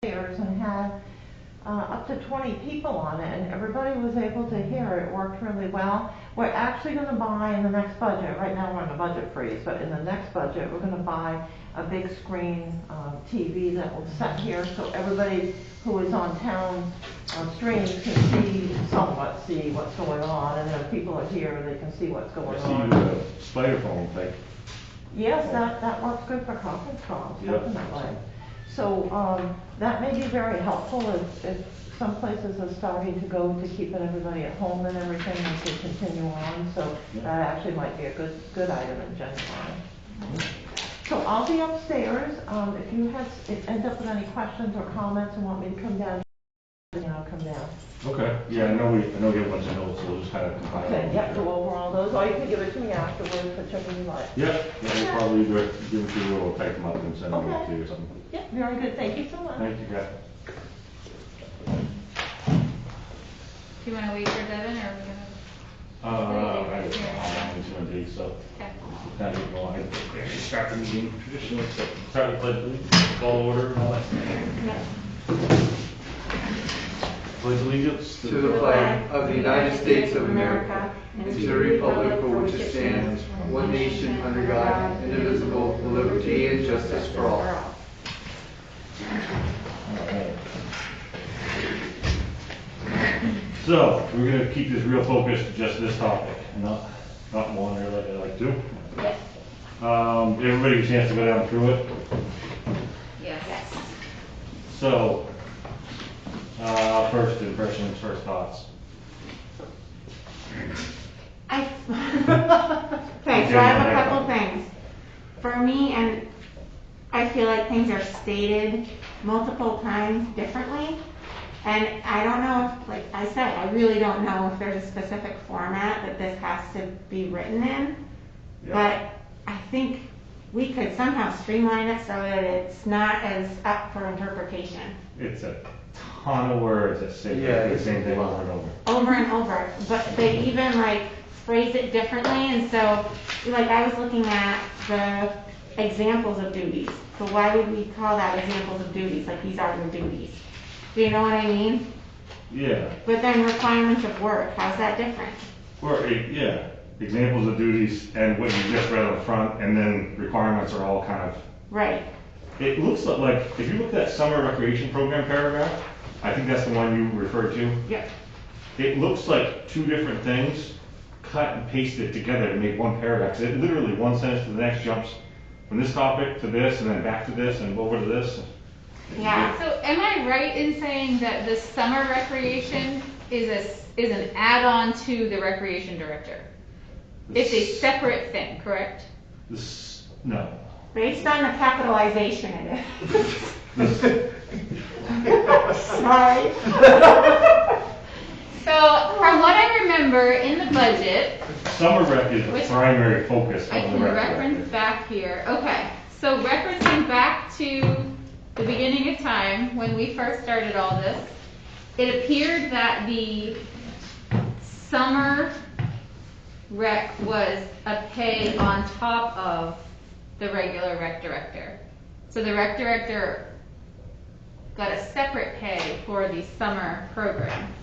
and had up to 20 people on it, and everybody was able to hear it. It worked really well. We're actually going to buy in the next budget, right now we're in a budget freeze, but in the next budget we're going to buy a big screen TV that will set here so everybody who is on town streams can somewhat see what's going on, and if people are here they can see what's going on. I see the spider phone thing. Yes, that works good for conference calls, Yep. definitely. So that may be very helpful if some places are starting to go to keeping everybody at home and everything as they continue on. So that actually might be a good item in January. So I'll be upstairs. If you end up with any questions or comments and want me to come down, I'll come down. Okay. Yeah, I know we have a bunch of notes, so we'll just kind of compile Okay, them. yep, go over all those. Or you can give it to me afterwards, whichever you like. Yep. Yeah, we'll probably give it to you, or type them up and send them to you or something. Yep, very good. Thank you so much. Thank you, Kathy. Do you want to wait for Devin, or are we going I guess I'm going to be, so. Okay. Kind of go ahead and start the meeting traditionally, so start the pledge, please. Call order and all that. Pledge allegiance to the flag of the United States of America and to the republic for which it stands, one nation under God, indivisible, with liberty and justice for all. Alright. So, we're going to keep this real focused to just this topic, not wander like I like to. Yes. Everybody get a chance to go down through it. Yes. So, first impressions, first thoughts. Okay, so I have a couple things. For me, and I feel like things are stated multiple times differently. And I don't know if, like I said, I really don't know if there's a specific format that this has to be written in. Yeah. But I think we could somehow streamline it so that it's not as up for interpretation. It's a ton of words that say the same thing over and over. Over and over, but they even like phrase it differently, and so like I was looking at the examples of duties. So why would we call that examples of duties? Like these are the duties. Do you know what I mean? Yeah. But then requirements of work, how's that different? Or, yeah, examples of duties and what you just read on the front, and then requirements are all kind of. Right. It looks like, if you look at that summer recreation program paragraph, I think that's the one you referred to. Yep. It looks like two different things cut and pasted together to make one paragraph. It literally one sentence to the next jumps from this topic to this, and then back to this, and over to this. Yeah. So am I right in saying that the summer recreation is an add-on to the recreation director? It's a separate thing, correct? No. Based on the capitalization in it. Sorry. So from what I remember in the budget, Summer rec is the primary focus I of the can rec reference director. back here. Okay, so referencing back to the beginning of time when we first started all this, it appeared that the summer rec was a pay on top of the regular rec director. So the rec director got a separate pay for the summer program.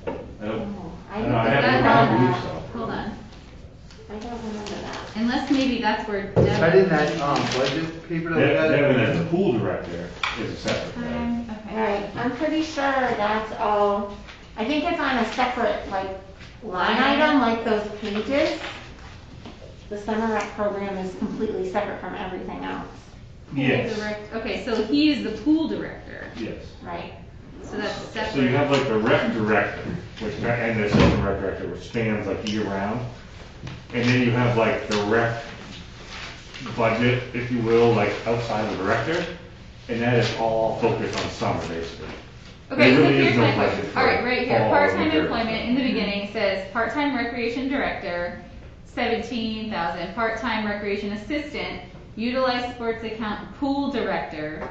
I don't I know, don't I think have that no had believe that. so. Hold on. I don't remember that. Unless maybe that's where Is that in Devin. that budget paper that we got? Devin, as the pool director, is a separate thing. Okay. Right, I'm pretty sure that's all, I think it's on a separate, like, line item, like those pages. The summer rec program is completely separate from everything else, Yes, Okay, so he is the pool director, yes. right? so that's separate. So you have like the rec director, which, and the assistant rec director, which spans like year round. And then you have like the rec budget, if you will, like outside of the director. And that is all focused on summer, basically. Okay, There so really is here's no my budget question. for All right, right here, fall or part-time winter. employment, in the beginning it says, part-time recreation director, 17,000, part-time recreation assistant, utilized sports account, pool director.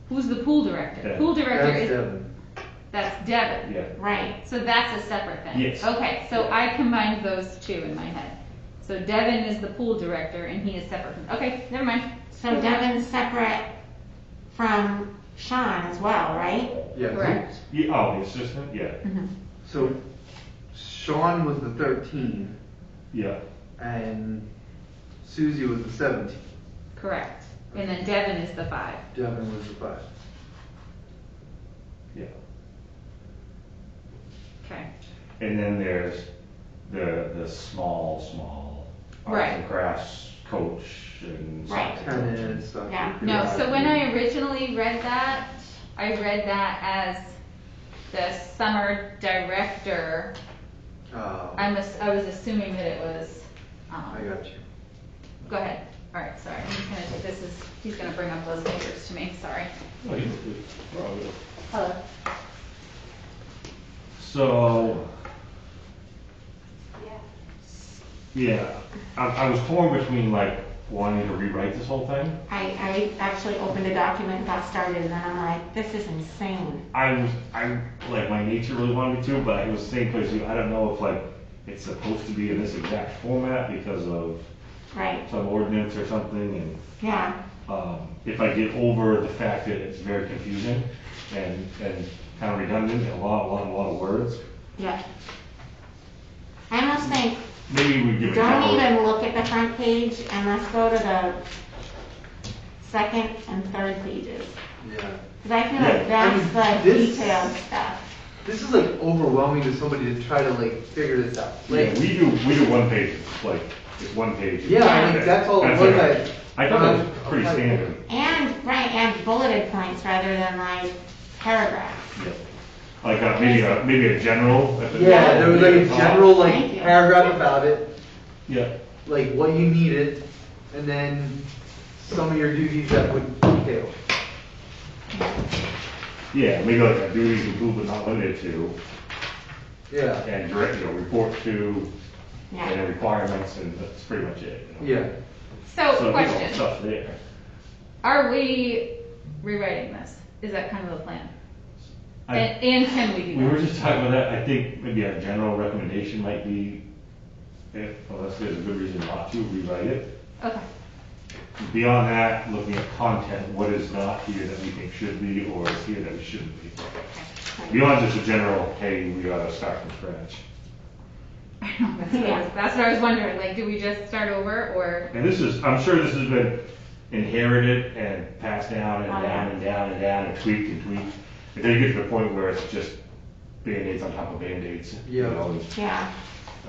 Who's the pool director? Devin. Pool director That's is, Devin. that's Devin. Yeah. Right, So that's a separate thing? Yes. Okay, so I combined those two in my head. So Devin is the pool director and he is separate from, okay, never mind. so Devin's separate from Sean as well, right? Yeah. Correct. Yeah, oh, the assistant, yeah, So Sean was the 13 yeah. and Susie was the 17. Correct. And then Devin is the 5. Devin was the 5. Yeah. Okay. And then there's the small arts Right. and crafts coach and Right. soccer coach. Tennis, soccer, Yeah. No, so karate. when I originally read that, I read that as the summer director. I was assuming that it was, I got you. go ahead. All right, sorry. I'm just gonna, he's gonna bring up those papers to me, sorry. Oh, you- we're all good. Hello. So, yeah, I was torn between like wanting to rewrite this whole thing. I actually opened a document, got started, and then I'm like, this is insane. I'm like my nature really wanted me to, but it was the same place. I don't know if like it's supposed to be in this exact format because of Right, some ordinance or something, yeah, and if I get over the fact that it's very confusing and kind of redundant, and a lot of words, yeah. I almost think, maybe we give it a don't couple. even look at the front page and let's go to the second and third pages. Yeah. Because I feel Yeah, like that's I mean, the this- detailed stuff. This is like overwhelming to somebody to try to like figure this out. Yeah, Like, we do one page, like it's one page. yeah, I mean, that's all it was. it. I thought that was pretty standard. And, right, and bulleted points rather than like paragraphs. Yeah. Like maybe a general. at the Yeah, top, there was like a maybe top. general like Thank you. paragraph about it, Yeah. like what you needed, and then some of your duties that would detail. Yeah, maybe like a duties include but not limited to, Yeah. and direct, report to, and Yeah. the requirements, and that's pretty much it. you know? Yeah. So, you know, question. stuff's there. Are we rewriting this? Is that kind of the plan? I- And can we do We were that? just talking about that, I think maybe a general recommendation might be, unless there's a good reason not to, rewrite it. Okay. Beyond that, looking at content, what is not here that we think should be, or is here that we shouldn't be. Beyond just a general, hey, we gotta start from scratch. I know, that's what I was wondering, like, do we just start over, or? And this is, I'm sure this has been inherited and passed down and Oh, down yeah. and down and down and tweaked and tweaked. Until you get to the point where it's just Band-Aids on top of Band-Aids. you Yeah. know, and Yeah.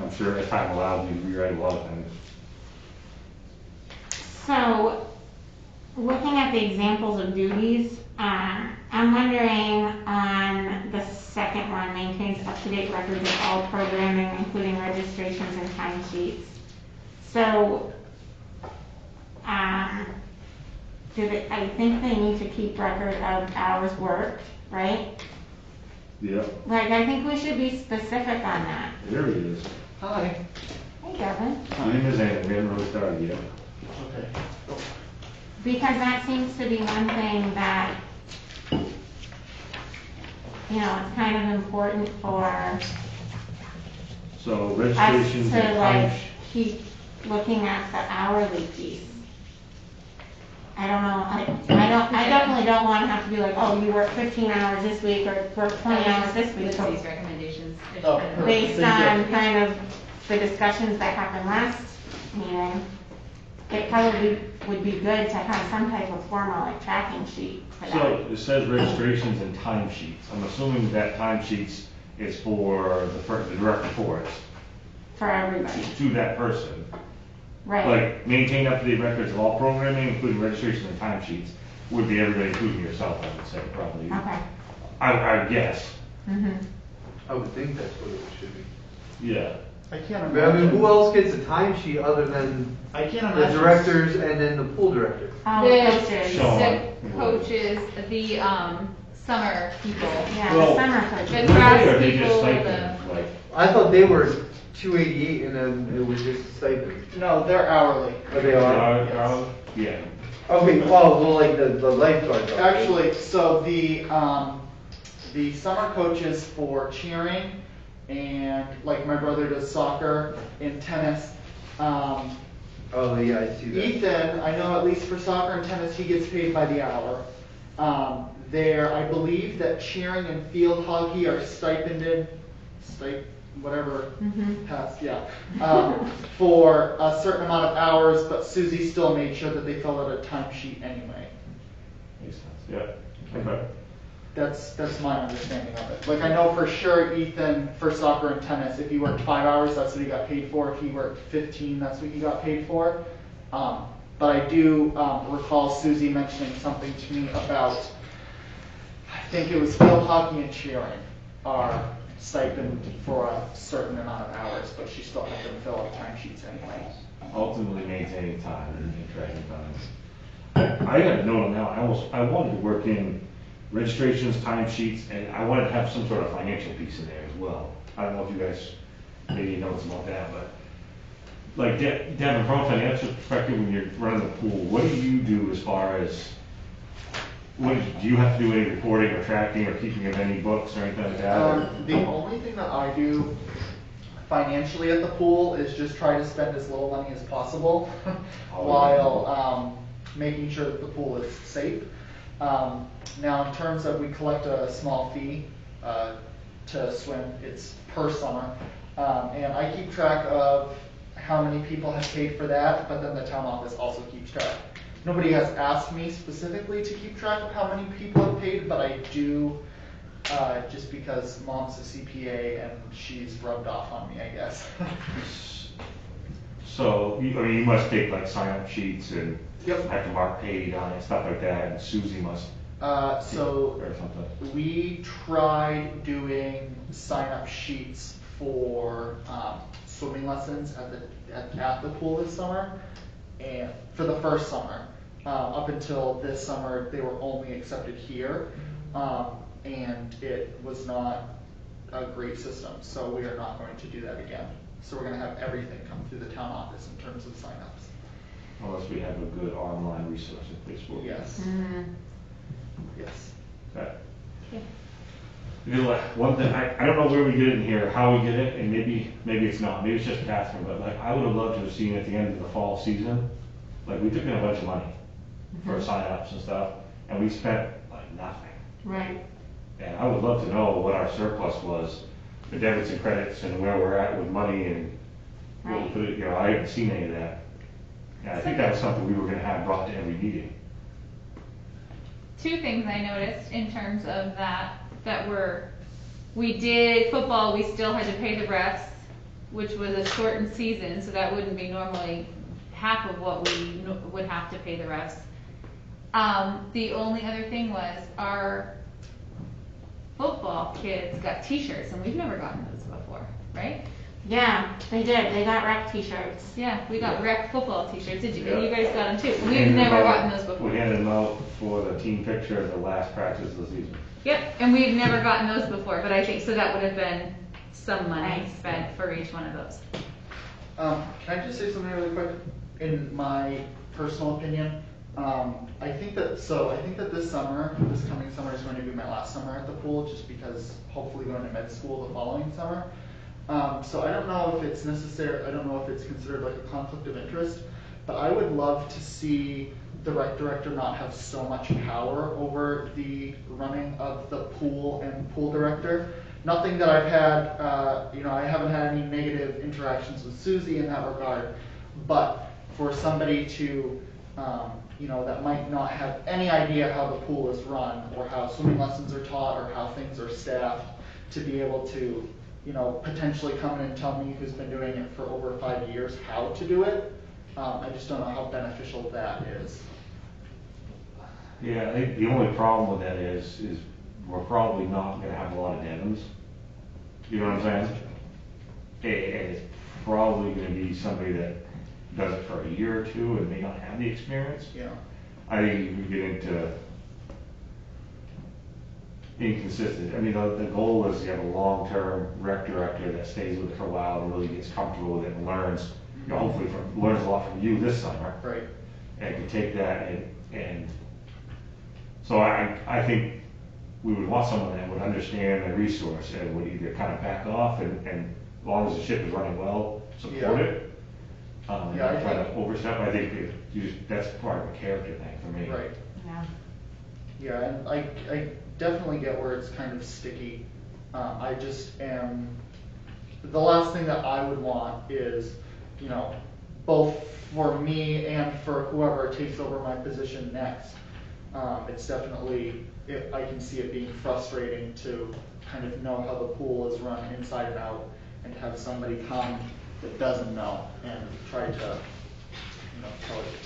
I'm sure as time allows, we rewrite a lot of things. So, looking at the examples of duties, I'm wondering on the second one, maintains up-to-date records of all programming, including registrations and timesheets. So, I think they need to keep record of hours worked, right? Yeah, Like, I think we should be specific on that. there he is. Hi. Hey, Kevin. My name is Ann, we haven't really started yet. Okay. Because that seems to be one thing that, it's kind of important for So us registrations to and like times. keep looking at the hourly piece. I don't know, I definitely don't want to have to be like, oh, you worked 15 hours this week or worked 20 hours this week. So Lindsay's recommendations. Oh, perfect. based Thank on you. kind of the discussions that happened last meeting, it probably would be good to have some type of formal like tracking sheet for that. So it says registrations and timesheets. I'm assuming that timesheets is for the direct reports For everybody, to that person. right? Like maintain up-to-date records of all programming, including registrations and timesheets, would be everybody, including yourself, I would say, probably. Okay. I would guess, Mm-hmm. I would think that's what it should be. yeah. I can't But I mean, imagine. who else gets a timesheet other than I can't the imagine. directors and then the pool director? All the coaches, Sean. The coaches, the, summer people. yeah, the Well, summer The coaches. grass Or they just people, stipend, like, I thought they were 288 and then it was just a stipend. No, they're hourly. Oh, they are? yeah. Okay, oh, well, like the lifeguards are. Actually, so the summer coaches for cheering and like my brother does soccer and tennis. Oh, yeah, I see that. Ethan, I know at least for soccer and tennis, he gets paid by the hour. There, I believe that cheering and field hockey are stipended, whatever, past, yeah, for a certain amount of hours, but Susie still made sure that they fill out a timesheet anyway. Makes sense, yeah, okay. That's my understanding of it. Like, I know for sure Ethan, for soccer and tennis, if he worked 5 hours, that's what he got paid for. If he worked 15, that's what he got paid for. But I do recall Susie mentioning something to me about, I think it was field hockey and cheering are stipend for a certain amount of hours, but she still had them fill out timesheets anyway. Ultimately maintaining time and tracking times. I got to know now, I wanted to work in registrations, timesheets, and I wanted to have some sort of financial piece in there as well. I don't know if you guys maybe know about that, but like Devin, from a financial perspective, when you're running the pool, what do you do as far as, do you have to do any reporting or tracking or keeping of any books or anything like that? The only thing that I do financially at the pool is just try to spend as little money as possible while making sure that the pool is safe. Now, in terms of, we collect a small fee to swim. It's per summer, and I keep track of how many people have paid for that, but then the town office also keeps track. Nobody has asked me specifically to keep track of how many people have paid, but I do, just because Mom's a CPA and she's rubbed off on me, I guess. So, you must take like sign-up sheets and Yep. have to mark paid on it, stuff like that, and Susie must, So or something. we tried doing sign-up sheets for swimming lessons at the pool this summer, and for the first summer. Up until this summer, they were only accepted here, and it was not a great system. So we are not going to do that again. So we're going to have everything come through the town office in terms of sign-ups. Unless we have a good online resource in place for it. Yes. Yes. Okay. You know, like, one thing, I don't know where we get it in here, how we get it, and maybe it's not, maybe it's just Catherine, but like, I would have loved to have seen at the end of the fall season, like, we took in a bunch of money for sign-ups and stuff, and we spent like nothing. Right. And I would love to know what our surplus was, the debits and credits, and where we're at with money, and what we put it, I haven't seen any of that. And I think that was something we were gonna have brought to every meeting. Two things I noticed in terms of that we did football, we still had to pay the refs, which was a shortened season, so that wouldn't be normally half of what we would have to pay the refs. The only other thing was our football kids got t-shirts, and we've never gotten those before, right? Yeah, they did. They got rec t-shirts. Yeah, we got rec football t-shirts. Did you? Yeah. You guys got them too. We We've handed never them out- gotten those before. We handed them out for the team picture of the last practice of the season. Yep, and we've never gotten those before, but I think, so that would have been some money Nice. spent for each one of those. Can I just say something really quick? In my personal opinion, I think that this coming summer is going to be my last summer at the pool, just because hopefully going to med school the following summer. So I don't know if it's necessary, I don't know if it's considered like a conflict of interest, but I would love to see the rec director not have so much power over the running of the pool and pool director. Nothing that I've had, I haven't had any negative interactions with Susie in that regard, but for somebody to, that might not have any idea how the pool is run, or how swimming lessons are taught, or how things are staffed, to be able to, potentially come in and tell me, who's been doing it for over 5 years, how to do it. I just don't know how beneficial that is. Yeah, I think the only problem with that is we're probably not gonna have a lot of Devons. You know what I'm saying? And it's probably gonna be somebody that does it for a year or two and may not have the experience. Yeah. I think you can get into inconsistent. I mean, the goal is you have a long-term rec director that stays with it for a while and really gets comfortable with it and learns, hopefully learns a lot from you this summer. Right. And can take that and so I think we would want someone that would understand the resource and would either kind of back off and as long as the ship is running well, support it. And Yeah, I not try to think- overstep. I think that's part of a character thing for me. Right. Yeah. Yeah, and I definitely get where it's kind of sticky. I just am, the last thing that I would want is, both for me and for whoever takes over my position next. It's definitely, I can see it being frustrating to kind of know how the pool is run inside and out, and to have somebody come that doesn't know and try to,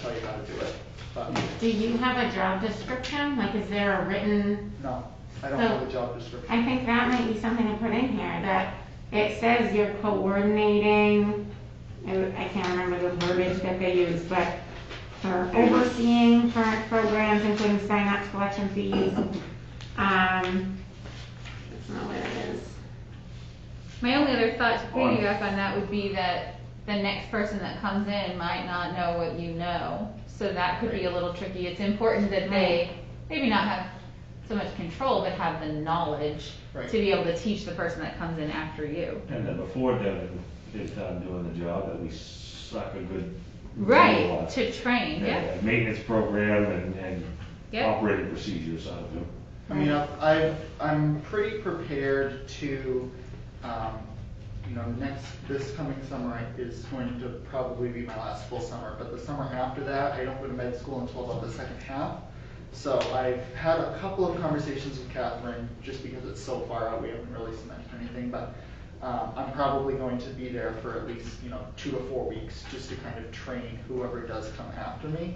tell you how to do it. But Do you have a job description? Like, is there a written? no, I don't So, have a job description. I think that might be something to put in here, that it says you're coordinating, I can't remember the verbiage that they use, but for overseeing current programs, including sign-ups, collection fees. That's not what it is. My only other thought to piggyback on that would be that the next person that comes in might not know what you know, so that could be a little tricky. It's important that they maybe not have so much control, but have the knowledge Right. to be able to teach the person that comes in after you. And then before Devin is done doing the job, that we suck a good. Right, deal to train, yeah. Maintenance program and Yep. operating procedures out of him. I mean, I'm pretty prepared to, this coming summer is going to probably be my last full summer, but the summer after that, I don't go to med school until about the second half. So I've had a couple of conversations with Catherine, just because it's so far out, we haven't really cemented anything, but I'm probably going to be there for at least, 2 to 4 weeks, just to kind of train whoever does come after me.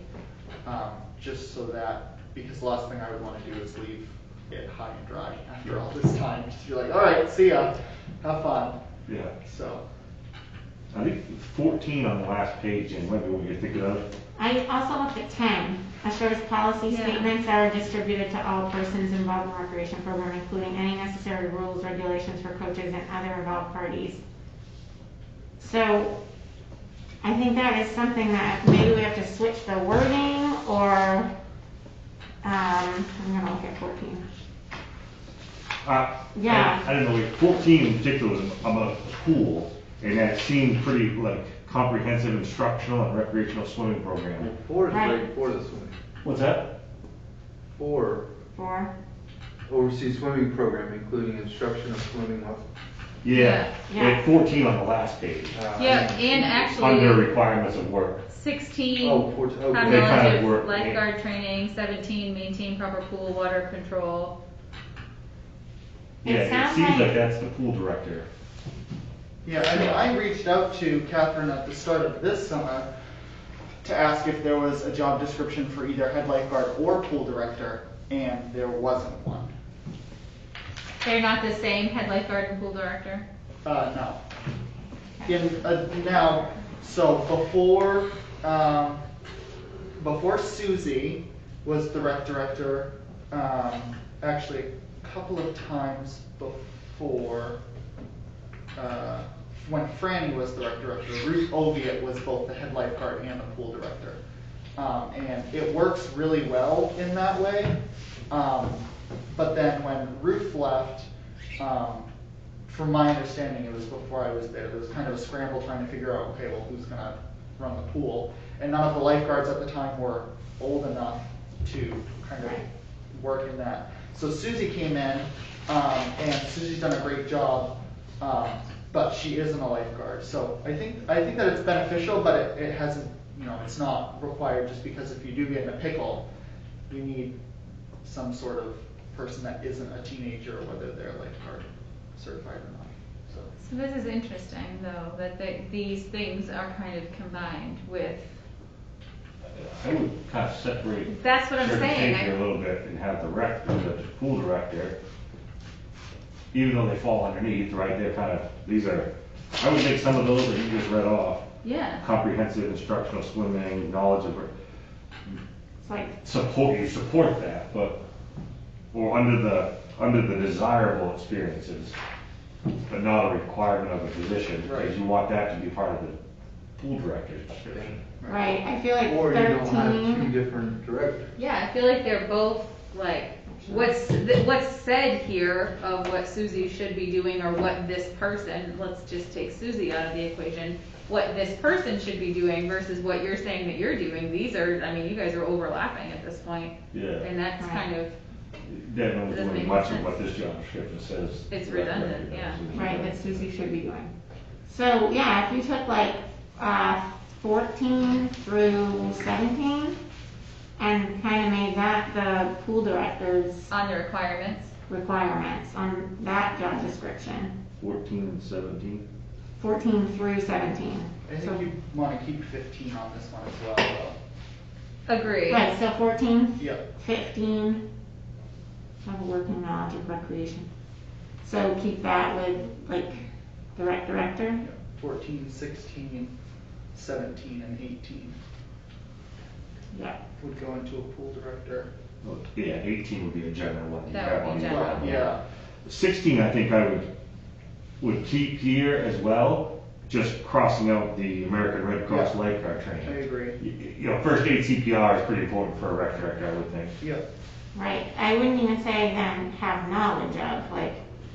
Just so that, because the last thing I would want to do is leave it high and dry after all this time. Just be like, all right, see ya, have fun. Yeah. So, I think 14 on the last page, and maybe what you're thinking of. I also looked at 10. Assures policy Yeah. statements are distributed to all persons involved in the recreation program, including any necessary rules, regulations for coaches and other involved parties. So, I think that is something that maybe we have to switch the wording, or, I'm gonna look at 14. Yeah. I don't know, like 14 in particular was about the pool, and that seemed pretty like comprehensive instructional and recreational swimming program. 4 is Right. right before this one. What's that? 4, 4. overseas swimming program, including instruction of swimming lessons. Yeah. Yeah. And 14 on the last page. Yeah, and Under actually, requirements of work. 16, Oh, 14, okay. have They kind knowledge of of work, yeah. lifeguard training, 17, maintain proper pool water control. It Yeah, it sounds seems like- like that's the pool director. yeah, I reached out to Catherine at the start of this summer to ask if there was a job description for either head lifeguard or pool director, and there wasn't one. They're not the same, head lifeguard and pool director? No. Now, so before Susie was the rec director, actually a couple of times before, when Franny was the rec director, Ruth Oviatt was both the head lifeguard and the pool director. And it works really well in that way. But then when Ruth left, from my understanding, it was before I was there was kind of a scramble trying to figure out, okay, well, who's going to run the pool? And none of the lifeguards at the time were old enough to kind of work in that. So Susie came in, and Susie's done a great job, but she isn't a lifeguard. So I think that it's beneficial, but it hasn't, it's not required, just because if you do get in a pickle, you need some sort of person that isn't a teenager, whether they're lifeguard certified or not. So this is interesting, though, that these things are kind of combined with, I would kind of separate. That's what I'm certain saying, things here a little bit and have the pool director, even though they fall underneath, right, they're kind of, I would make some of those that you just read off, yeah. comprehensive instructional swimming, knowledge of, It's like, you support that, but, or under the desirable experiences, but not a requirement of a position, Right. because you want that to be part of the pool director's description. right, I feel like Or you don't have 13. 2 different directors. Yeah, I feel like they're both, like, what's said here of what Susie should be doing, or what this person, let's just take Susie out of the equation, what this person should be doing versus what you're saying that you're doing. These are, I mean, you guys are overlapping at this point. Yeah. And that's Right. kind of That knows Doesn't really make much of sense. what this job description says. It's redundant, yeah. Right, that's what you should be doing. So, yeah, if you took like, 14 through 17 and kind of made that the pool director's On the requirements, requirements on that job description, 14 and 17. 14 through 17. I So- think you wanna keep 15 on this one as well, though. agree. Right, so 14, Yep. 15, have a working knowledge of recreation. So keep that with, like, the rec director? 14, 16, 17, and 18 Yeah. would go into a pool director. Well, yeah, 18 would be a general one. You That have would on be your general. bottom. Yeah. 16, I think I would keep here as well, just crossing out the American Red Cross Yeah. lifeguard I training. agree. You know, first aid CPR is pretty important for a rec director, I would think. Yep. Right, I wouldn't even say then have knowledge of, like,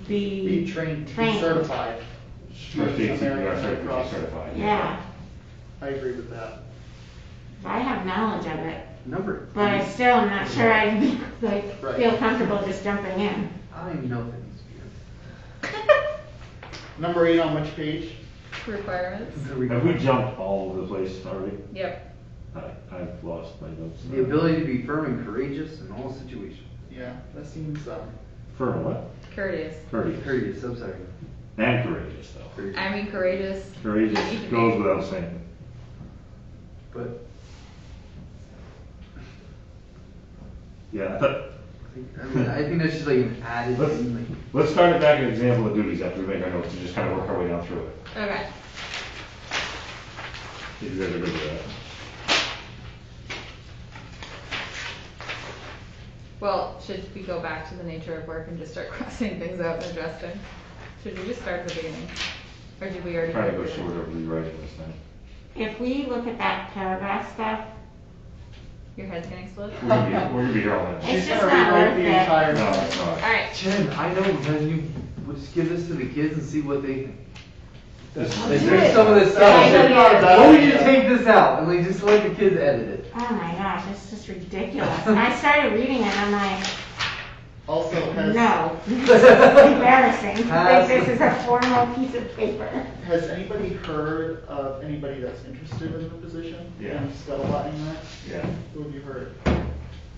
Be trained, be Trained. certified. First aid American CPR Red Cross. certified. Yeah, I agree with that. I have knowledge of it, Number. but I still am not sure I'd be, like, Right. feel comfortable just jumping in. I don't even know if it needs to be. Number 8 on which page? Requirements, Have we jumped all over the place already? yep. I've lost my notes. The ability to be firm and courageous in all situations. Yeah, that seems, Firm what? Courteous. Courteous. Courteous, I'm sorry. And courageous, though. Courageous. I mean, courageous. You need Courageous to goes be. without saying. But Yeah, I thought, I think that's just like an added let's, thing, like. let's start it back at example of duties after we make our notes and just kind of work our way down through it. Okay. If you guys are good with that. Well, should we go back to the nature of work and just start crossing things out and adjusting? Should we just start at the beginning? Or did we already? Trying to go go through short that? of rewriting this thing. If we look at that paragraph stuff, Your head's gonna explode? We're gonna be here all night. It's she's just gonna not rewrite worth the it. entire. No, it's not. Alright, Jen, I know, then you, we'll just give this to the kids and see what they think. This Like, is- there's some of this stuff, Yeah, like, yeah, yeah. what would you take this out, and like, just let the kids edit it. oh my gosh, it's just ridiculous. I started reading it, and I'm like, Also has. no, this is embarrassing. Pass. This is a formal piece of paper. Has anybody heard of anybody that's interested in the position? Yeah. And scuttlebutting that? Yeah. Who have you heard?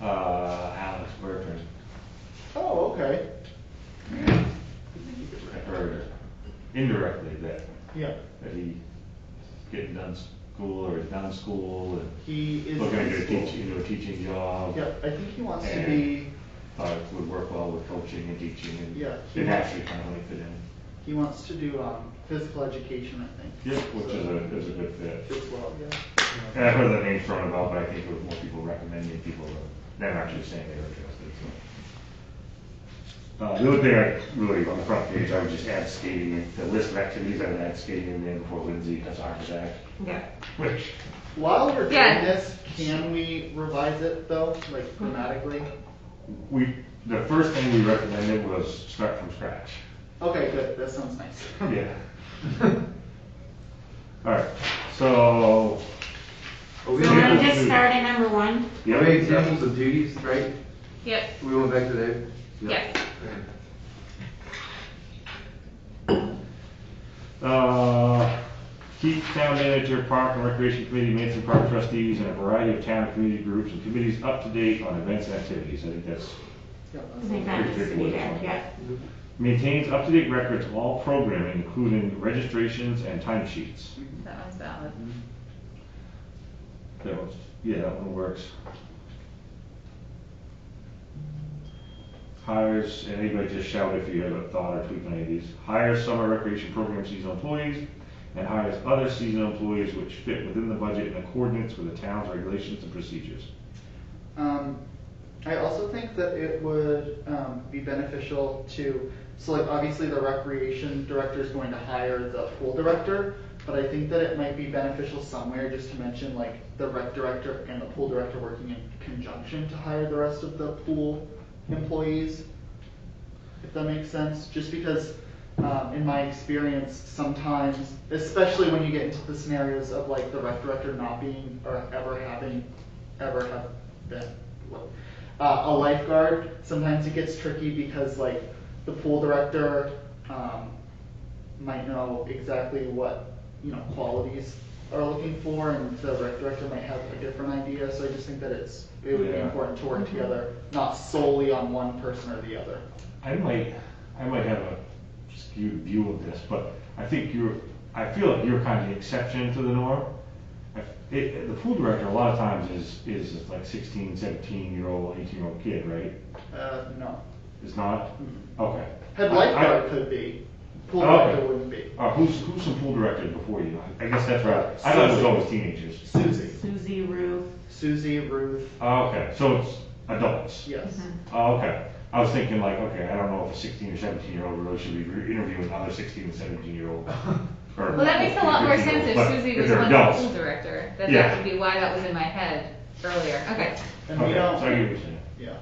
Alex Bertrand. Oh, okay. I heard indirectly that Yeah. he's getting done school or is done school and He is. looking in to school. teach into a teaching job. Yep, I think he wants to And- be, Thought it would work well with coaching and teaching and Yeah. it actually kind of fit in. he wants to do, physical education, I think. Yeah, which is a good fit. Fits well, yeah. And I've heard that name thrown about, but I think with more people recommending people than actually saying they were interested, so. The other thing I really, on the front page, I would just add skating, the list of activities, I would add skating in there before Lindsay does arms act, Yeah. which, While we're Yeah. doing this, can we revise it though, like grammatically? the first thing we recommended was start from scratch. Okay, good, that sounds nice. Yeah. Alright, so, Are we So we're Yeah. gonna just start at number 1. yeah. Are we examples of duties, right? yep, We went back to that. yep. Keep town manager, park and recreation committee, Manson Park trustees, and a variety of town and community groups and committees up to date on events and activities. I think that's, Yeah, I think that needs to be there, yeah. maintains up-to-date records of all programming, including registrations and timesheets. That one's valid. That one's, yeah, that one works. Hires, and anybody just shout if you have a thought or tweak on any of these. Hires summer recreation program seasonal employees, and hires other seasonal employees which fit within the budget in accordance with the town's regulations and procedures. I also think that it would be beneficial to, so like obviously the recreation director is going to hire the pool director, but I think that it might be beneficial somewhere just to mention like the rec director and the pool director working in conjunction to hire the rest of the pool employees, if that makes sense. Just because in my experience, sometimes, especially when you get into the scenarios of like the rec director not being or ever have been A lifeguard, sometimes it gets tricky because like the pool director, might know exactly what, qualities are looking for, and the rec director might have a different idea, so I just think that it would be Yeah. important to work together, not solely on one person or the other. I might have a skewed view of this, but I feel like you're kind of the exception to the norm. The pool director a lot of times is like 16, 17-year-old, 18-year-old kid, right? No. Is not? Mhm. Okay. Head lifeguard could be, pool Oh, director okay. wouldn't be. Who's some pool directors before you? I guess that's right. I thought it was Susie. always teenagers. Susie, Ruth. Susie, Ruth, Oh, okay, so it's adults. yes. Oh, okay. I was thinking like, okay, I don't know if a 16 or 17-year-old really should be interviewing other 16 and 17-year-olds. Well, that makes a lot more sense if Susie was they're once the adults. pool director, that Yeah. would be why that was in my head earlier, okay. And we Okay, don't, so I get what you're saying. yeah.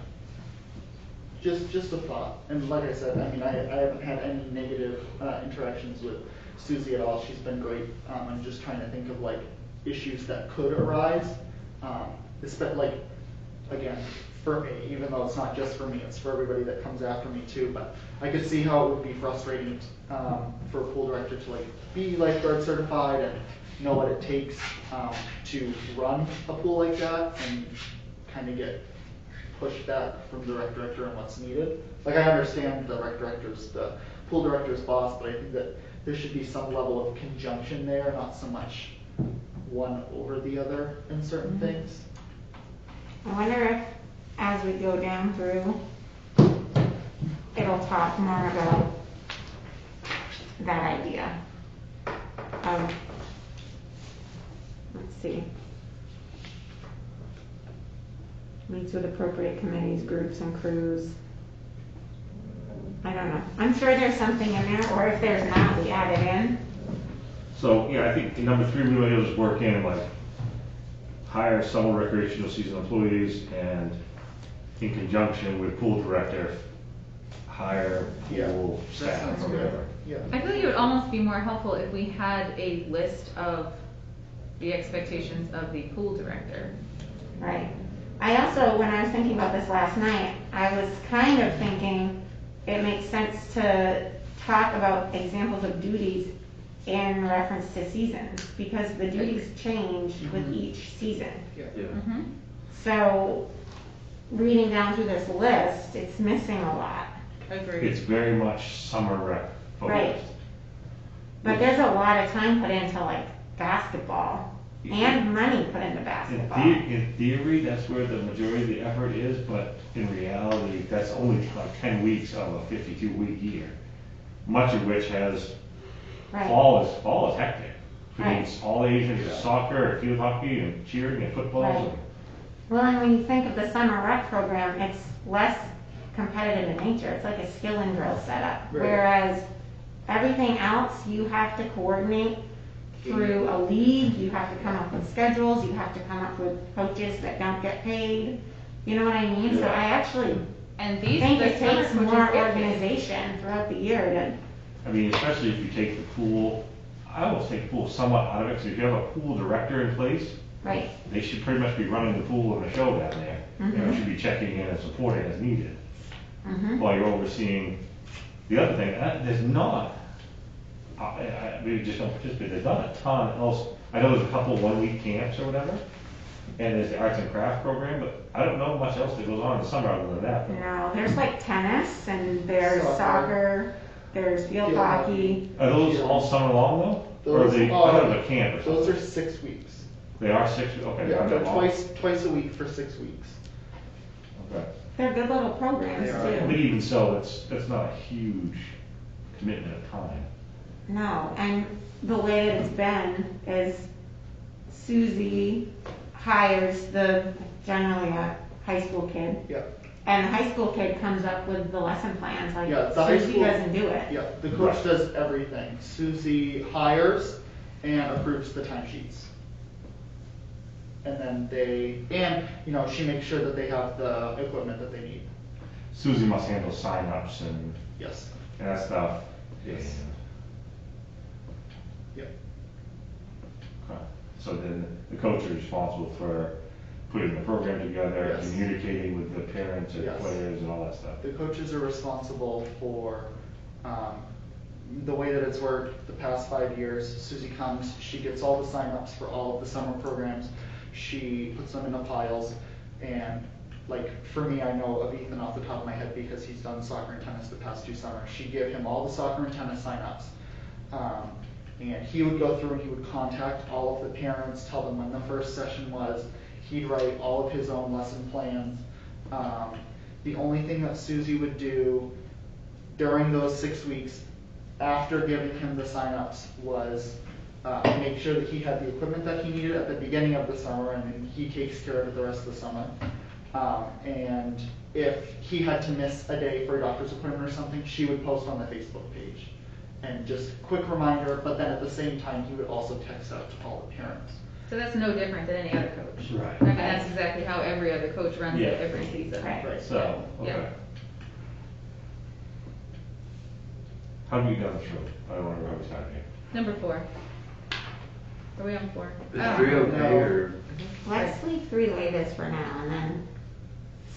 Just a thought, and like I said, I mean, I haven't had any negative, interactions with Susie at all, she's been great. I'm just trying to think of like issues that could arise, like, again, for me, even though it's not just for me, it's for everybody that comes after me too, but I could see how it would be frustrating, for a pool director to like be lifeguard certified and know what it takes, to run a pool like that, and kind of get pushback from the rec director on what's needed. Like, I understand the pool director's boss, but I think that there should be some level of conjunction there, not so much one over the other in certain things. I wonder if, as we go down through, it'll talk more about that idea of, let's see, meets with appropriate committees, groups, and crews. I don't know. I'm sure there's something in there, or if there's not, we add it in. So, yeah, I think in number 3, we will just work in like hire summer recreational season employees, and in conjunction with pool director, hire pool That staff sounds or good. whatever. Yeah. I feel like it would almost be more helpful if we had a list of the expectations of the pool director. Right. I also, when I was thinking about this last night, I was kind of thinking it makes sense to talk about examples of duties in reference to seasons, because the duties change with each season. Yeah. Mm-hmm. So, reading down through this list, it's missing a lot. Agreed. It's very much summer rec Right. focused. But there's a lot of time put into like basketball, and money put into In basketball. in theory, that's where the majority of the effort is, but in reality, that's only like 10 weeks of a 52-week year. Much of which has, Right. fall is hectic. Right. It's all Asian, soccer, and field hockey, and cheering, and football. Right. and- Well, and when you think of the summer rec program, it's less competitive in nature. It's like a skill and drill setup. Right. Whereas everything else, you have to coordinate through a league, you have to come up with schedules, you have to come up with coaches that don't get paid. You know what I mean? So I actually And think the it takes summer more coaches get paid. organization throughout the year to, I mean, especially if you take the pool, I almost take the pool somewhat out of it, because if you have a pool director in place, right, they should pretty much be running the pool and the show down there. You know, should be checking in and supporting as needed, while you're overseeing. The other thing, there's not, we just don't participate, there's not a ton else. I know there's a couple 1-week camps or whatever, and there's the arts and craft program, but I don't know much else that goes on in the summer other than that. no, there's like tennis and there's Soccer. soccer, there's field Field hockey. Are those all summer long though? Or are Those they, I are- thought it was a camp or Those something? are 6 weeks. They are 6, okay. Yeah, they're they're long. twice a week for 6 weeks. Okay. They're good little programs They are. But too. even so, that's not a huge commitment of time. No, and the way that it's been is Susie hires generally a high school kid, Yeah. and the high school kid comes up with the lesson plans, like Yeah, the high Susie school- doesn't do it. Yeah, the coach does everything. Susie hires and approves the timesheets. And then she makes sure that they have the equipment that they need. Susie must handle sign-ups and Yes. that stuff. Yes. Yep. Okay. So then the coach is responsible for putting the program together, Yes. communicating with the parents and Yes. players and all that stuff. The coaches are responsible for, the way that it's worked the past 5 years. Susie comes, she gets all the signups for all of the summer programs. She puts them into piles, and like, for me, I know of Ethan off the top of my head because he's done soccer and tennis the past 2 summers. She'd give him all the soccer and tennis signups. And he would go through and he would contact all of the parents, tell them when the first session was. He'd write all of his own lesson plans. The only thing that Susie would do during those 6 weeks after giving him the signups was make sure that he had the equipment that he needed at the beginning of the summer, and then he takes care of it the rest of the summer. And if he had to miss a day for a doctor's appointment or something, she would post on the Facebook page. And just quick reminder, but then at the same time, he would also text out to all the parents. So that's no different than any other coach. Right. I mean, that's exactly how every other coach runs Yeah. it every season. Right. So, Yeah. okay. How do you done through? I don't remember how we started here. Number 4. Are we on 4? Is 3 okay, or? Let's leave 3 the way it is for now, and then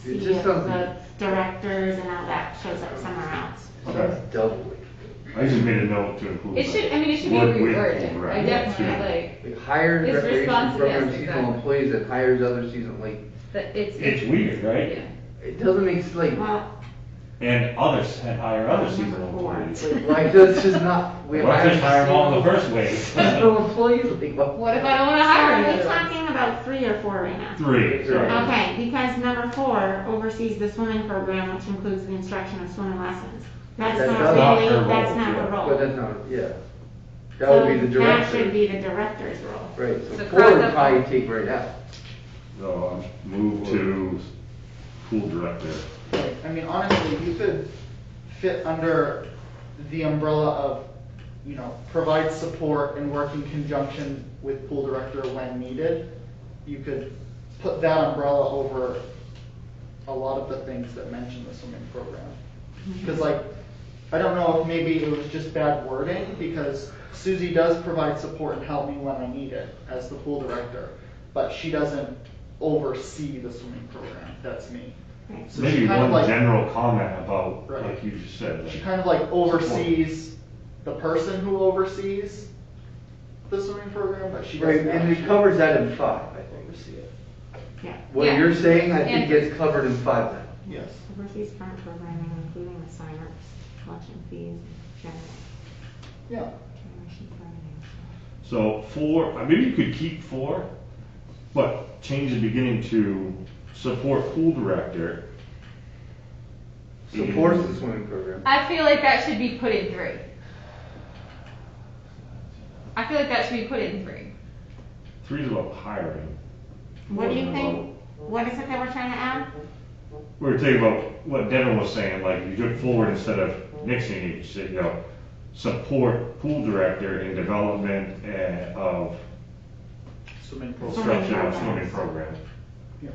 It see just if sounds- the directors and all that shows up somewhere else. Okay. Double. I just made a note to include. It should, I mean, it should be work with reworded. Full I Director, definitely, too. like, Hires It's recreation responsive, program yes, seasonal exactly. employees that hires other season, like, It's weird, right? Yeah. it doesn't make, like, Well, And others had hire other seasonal Number 4. employees. like, that's just not, we Why hire. just hire them all in the first wave? Seasonal employees, like, What if I don't wanna so hire are we another one? talking about 3 or 4 right now? 3, sorry. Okay, because number 4 oversees the swimming program, which includes the instruction of swimming lessons. That's That's not not really, her role, that's not yeah. her But role. that's not, yeah. That would be the So that should director. be the director's role. Right, so So 4 cross would out probably four. take right out. So, move to pool director. I mean, honestly, you could fit under the umbrella of, provide support and work in conjunction with pool director when needed. You could put that umbrella over a lot of the things that mention the swimming program. Because I don't know if maybe it was just bad wording, because Susie does provide support and help me when I need it as the pool director, but she doesn't oversee the swimming program. That's me. Right. So Maybe she kind of one general comment about, Right. like you just said. She like- kind of oversees the person who oversees the swimming program, but she Right, doesn't. and it actually- covers that in 5, I think. Yeah. What Yeah. you're saying, I think And- gets covered in 5 then. Yes. Oversees current programming, including the sign-ups, collection fees, general Yeah. generation revenue. So 4, maybe you could keep 4, but change the beginning to support pool director. Supports the swimming program. I feel like that should be put in 3. I feel like that should be put in 3. 3 is about hiring. What do you think? What is it that we're trying to add? We were talking about what Devin was saying, like you took forward instead of nixing, you said, support pool director in development of Swimming pool. Swimming structure of programs. swimming program. Yeah.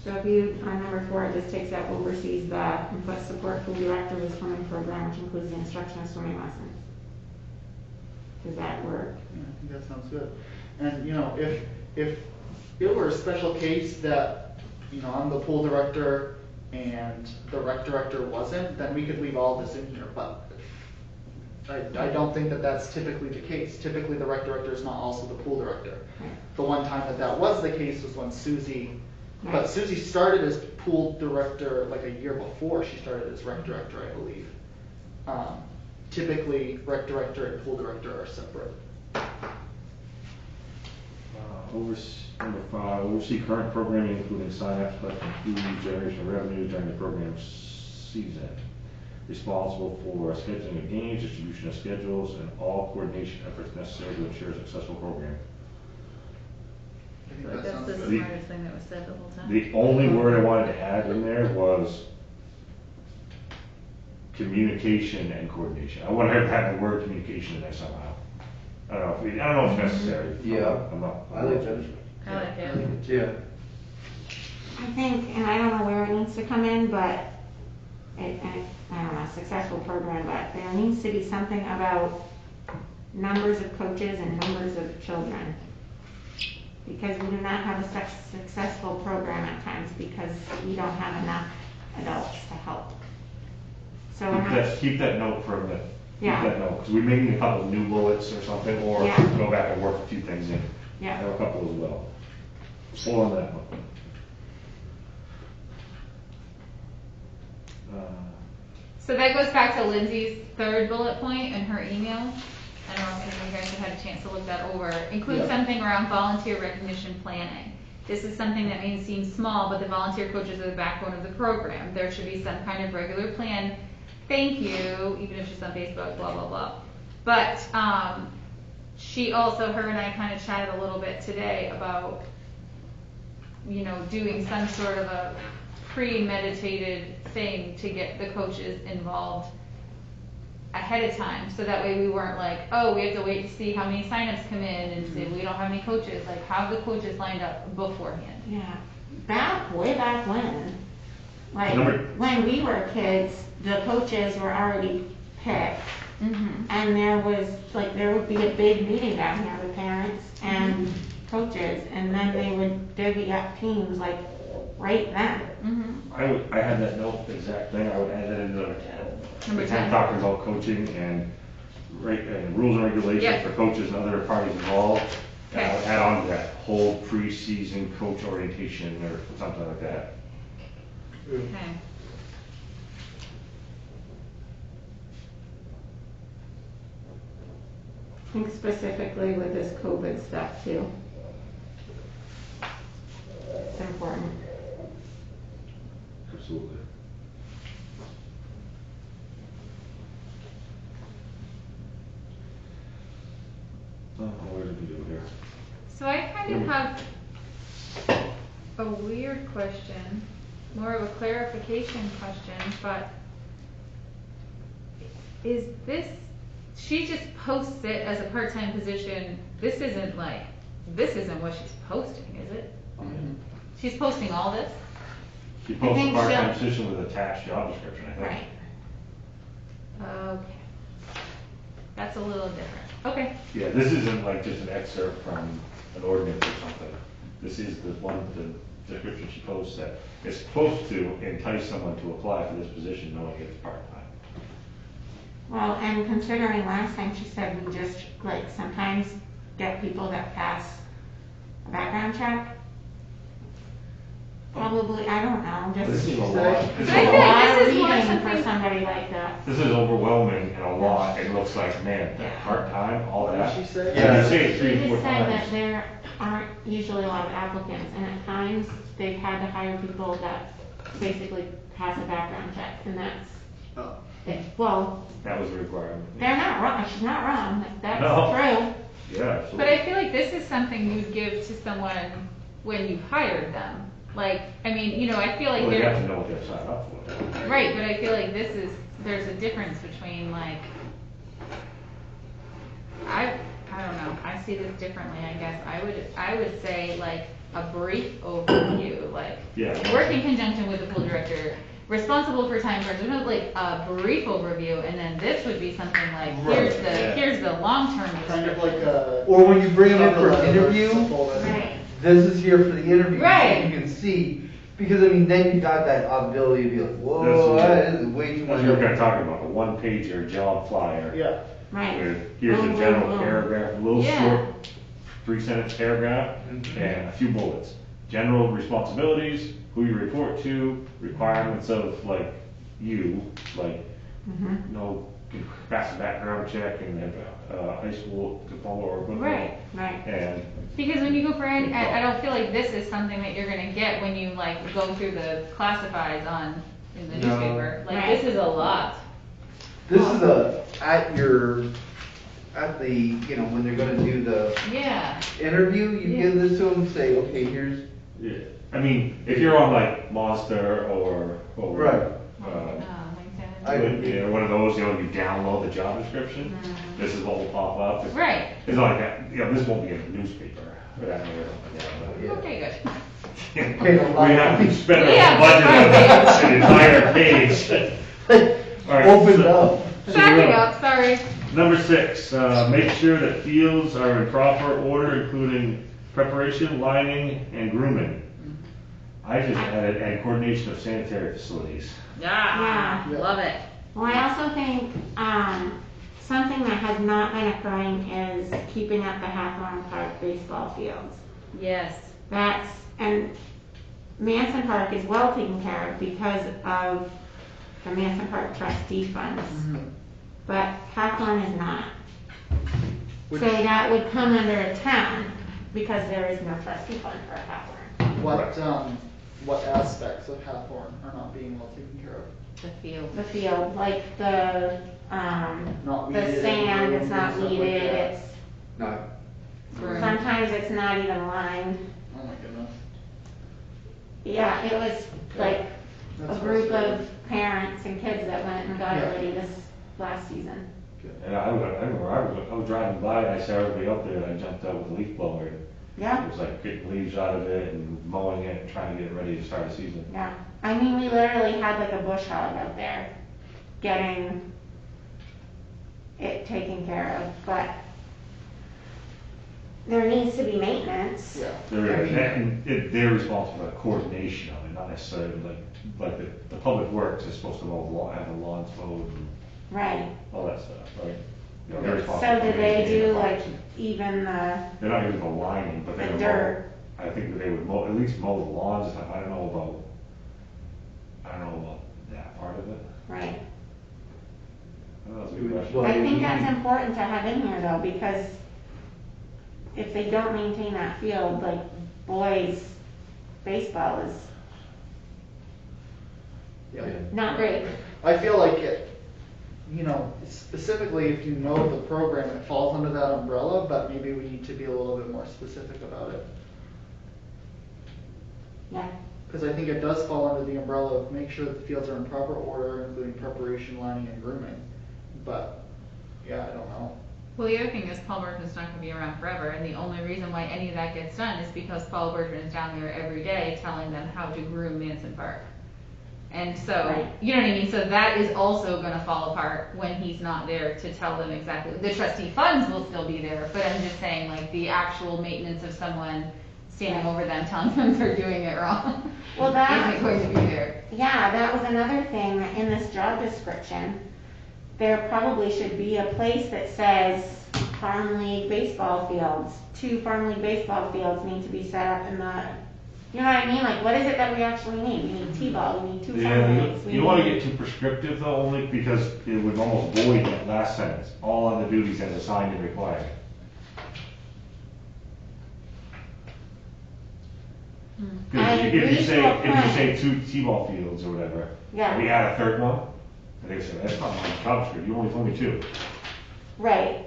So if you, on number 4, it just takes out oversees the, and put support pool director of the swimming program, which includes the instruction of swimming lessons. Does that work? Yeah, I think that sounds good. And, if it were a special case that, I'm the pool director and the rec director wasn't, then we could leave all this in here, but I don't think that that's typically the case. Typically, the rec director is not also the pool director. The one time that was the case was when Susie, but Right. Susie started as pool director like a year before she started as rec director, I believe. Typically, rec director and pool director are separate. Number 5, oversee current programming, including sign-ups, collection fees, generation of revenue during the program season. Responsible for scheduling of games, distribution of schedules, and all coordination efforts necessary to ensure a successful program. I think Like that that's sounds the good. smartest thing that was said the whole time. The only word I wanted to add in there was communication and coordination. I want her to have the word communication in there somehow. I don't know if it's necessary. Yeah. I'm not. I like that. I like it. Yeah. I think, and I don't know where it needs to come in, but I don't know, successful program, but there needs to be something about numbers of coaches and numbers of children. Because we do not have a successful program at times because we don't have enough adults to help. So we're not, Keep that note for a minute. Yeah. Keep that note, because we may need a couple of new bullets or something, or Yeah. go back and work a few things in. Yeah. Have a couple as well. Hold on that one. So that goes back to Lindsay's third bullet point in her email. I don't know if you guys have had a chance to look that over. Include Yeah. something around volunteer recognition planning. This is something that may seem small, but the volunteer coaches are the backbone of the program. There should be some kind of regular plan. Thank you, even if it's just on Facebook, blah, blah, blah. But she also, her and I kind of chatted a little bit today about, you know, doing some sort of a premeditated thing to get the coaches involved ahead of time, so that way we weren't like, oh, we have to wait to see how many signups come in and see we don't have any coaches. Like, have the coaches lined up beforehand. yeah, way back when, like, Number- when we were kids, the coaches were already picked. Mm-hmm. And there would be a big meeting down here with parents and coaches, and then they would divvy up teams like right then. Mm-hmm. I had that note, exact thing, I would add that into number 10. Number The 10. Talking about coaching and rules and regulations Yep. for coaches and other parties involved. And I would Okay. add on to that, whole preseason coach orientation or something like that. Okay. Think specifically with this COVID stuff too. It's important. Absolutely. Oh, where did we go here? So I kind of have a weird question, more of a clarification question, but is this, she just posts it as a part-time position, this isn't what she's posting, is it? She's posting all this? She posted a think part-time she'll- position with attached job description, I think. Right. Okay. That's a little different. Okay. Yeah, this isn't like just an excerpt from an ordinance or something. This is the description she posts that is supposed to entice someone to apply for this position knowing it's part-time. Well, and considering last time she said we just like sometimes get people that pass a background check. Probably, I don't know, This just is a a lot. This is I a feel lot. like lot of this is more reading for something- somebody like that. This is overwhelming and a lot. It looks like, man, that part-time, all What that. did she say? And you say it She 3 or just 4 said that times. there aren't usually a lot of applicants, and at times they've had to hire people that basically pass a background check, and that's Oh. it. Well, That was a requirement. they're not wrong, she's not wrong, that's No. true. Yeah, absolutely. But I feel like this is something you'd give to someone when you hired them. Like, I mean, you know, I feel like Well, they they're. have to know what they're signing up for. Right, but I feel like there's a difference between like, I don't know, I see this differently, I guess. I would say like a brief overview, like, Yeah. work in conjunction with the pool director, responsible for time cards, like a brief overview, and then this would be something like, Right, yeah. here's the long-term Kind of like description. a. Or when you bring them in for cover an letter or interview, something like that. Right. this is here for the interview. so Right. You can see, because I mean, then you got that ability to be like, whoa, That's that is way too much. What you're kind of talking about, the one-pager job flyer. Yeah. Right. With, here's Boom, a boom, general boom. paragraph, a little Yeah. short, 3-sentence paragraph, and a few bullets. General responsibilities, who you report to, requirements of like you, like, Mhm. no, pass a background check and have a high school diploma or equivalent. Right. Right. And, Because when you go for any, I don't feel like this is something that you're gonna get when you like go through the classifieds in the No. newspaper. Like, Right. this is a lot. This is at the, you know, when they're gonna do the Yeah. interview, you Yeah. give this to them, say, okay, here's, yeah, I mean, if you're on like Monster or, Right. uh, LinkedIn. I agree. you know, one of those, you know, you download the job description, this is what will pop up. It's- Right, It's not like that, you know, this won't be in the newspaper, or that, or something, Yeah. okay, good. we have to spend We have our budget on the an entire page. All right, Open it so- up. Backing up, sorry. Number 6, make sure that fields are in proper order, including preparation, lining, and grooming. I just added, and coordination of sanitary facilities. Yeah, Yeah. love it. Well, I also think, something that has not been occurring is keeping up the Hathorne Park baseball fields. Yes. And Manson Park is well taken care of because of the Manson Park trustee funds. But Hathorne is not. Which- So that would come under a town because there is no trustee fund for Hathorne. What aspects of Hathorne are not being well taken care of? The field. The field, like the, Not the weeded sand, and it's not stuff like weeded, that. it's, Not, sometimes it's not even lined. Oh my goodness. Yeah, it was like a That's group frustrating. of parents and kids that went and got it Yeah. ready this last season. And I remember I was driving by and I saw everybody up there and I jumped out with a leaf blower. It Yeah, was like getting leaves out of it and mowing it and trying to get it ready to start the season. yeah. I mean, we literally had like a bush hog out there getting it taken care of, but there needs to be maintenance. Yeah. There is, and they're responsible for the coordination of it, not necessarily like the public works is supposed to have the lawns mowed and Right. all that stuff, right? You know, they're So responsible for do they maintaining do the like parks. even the, They're not even the lining, but the they're dirt? I think that they would mow, at least mow the lawns. I don't know about that part of it. Right. That's a good question. Well, I think you- that's important to have in here though, because if they don't maintain that field, like boys baseball is Yeah. not great. I feel like it, you know, specifically if you know the program, it falls under that umbrella, but maybe we need to be a little bit more specific about it. Yeah. Because I think it does fall under the umbrella of make sure that the fields are in proper order, including preparation, lining, and grooming. But, yeah, I don't know. Well, the other thing is Paul Bergman's not gonna be around forever, and the only reason why any of that gets done is because Paul Bergman is down there every day telling them how to groom Manson Park. And so, Right. you know what I mean? So that is also gonna fall apart when he's not there to tell them exactly. The trustee funds will still be there, but I'm just saying, like, the actual maintenance of someone standing over them telling them they're doing it wrong Well, that- isn't going to be there. Yeah, that was another thing in this job description. There probably should be a place that says Farm League baseball fields. 2 Farm League baseball fields need to be set up in the, you know what I mean? Like, what is it that we actually need? We need T-ball, we need 2 Yeah, Farm you Leagues. we don't want to need- get too prescriptive though, only because it would almost void that last sentence, all other duties as assigned and required. I Because agree if you to a say, if you point. say 2 T-ball fields or whatever, Yeah. and we add a third one, and they say, that's not my job description, you only told me 2. Right.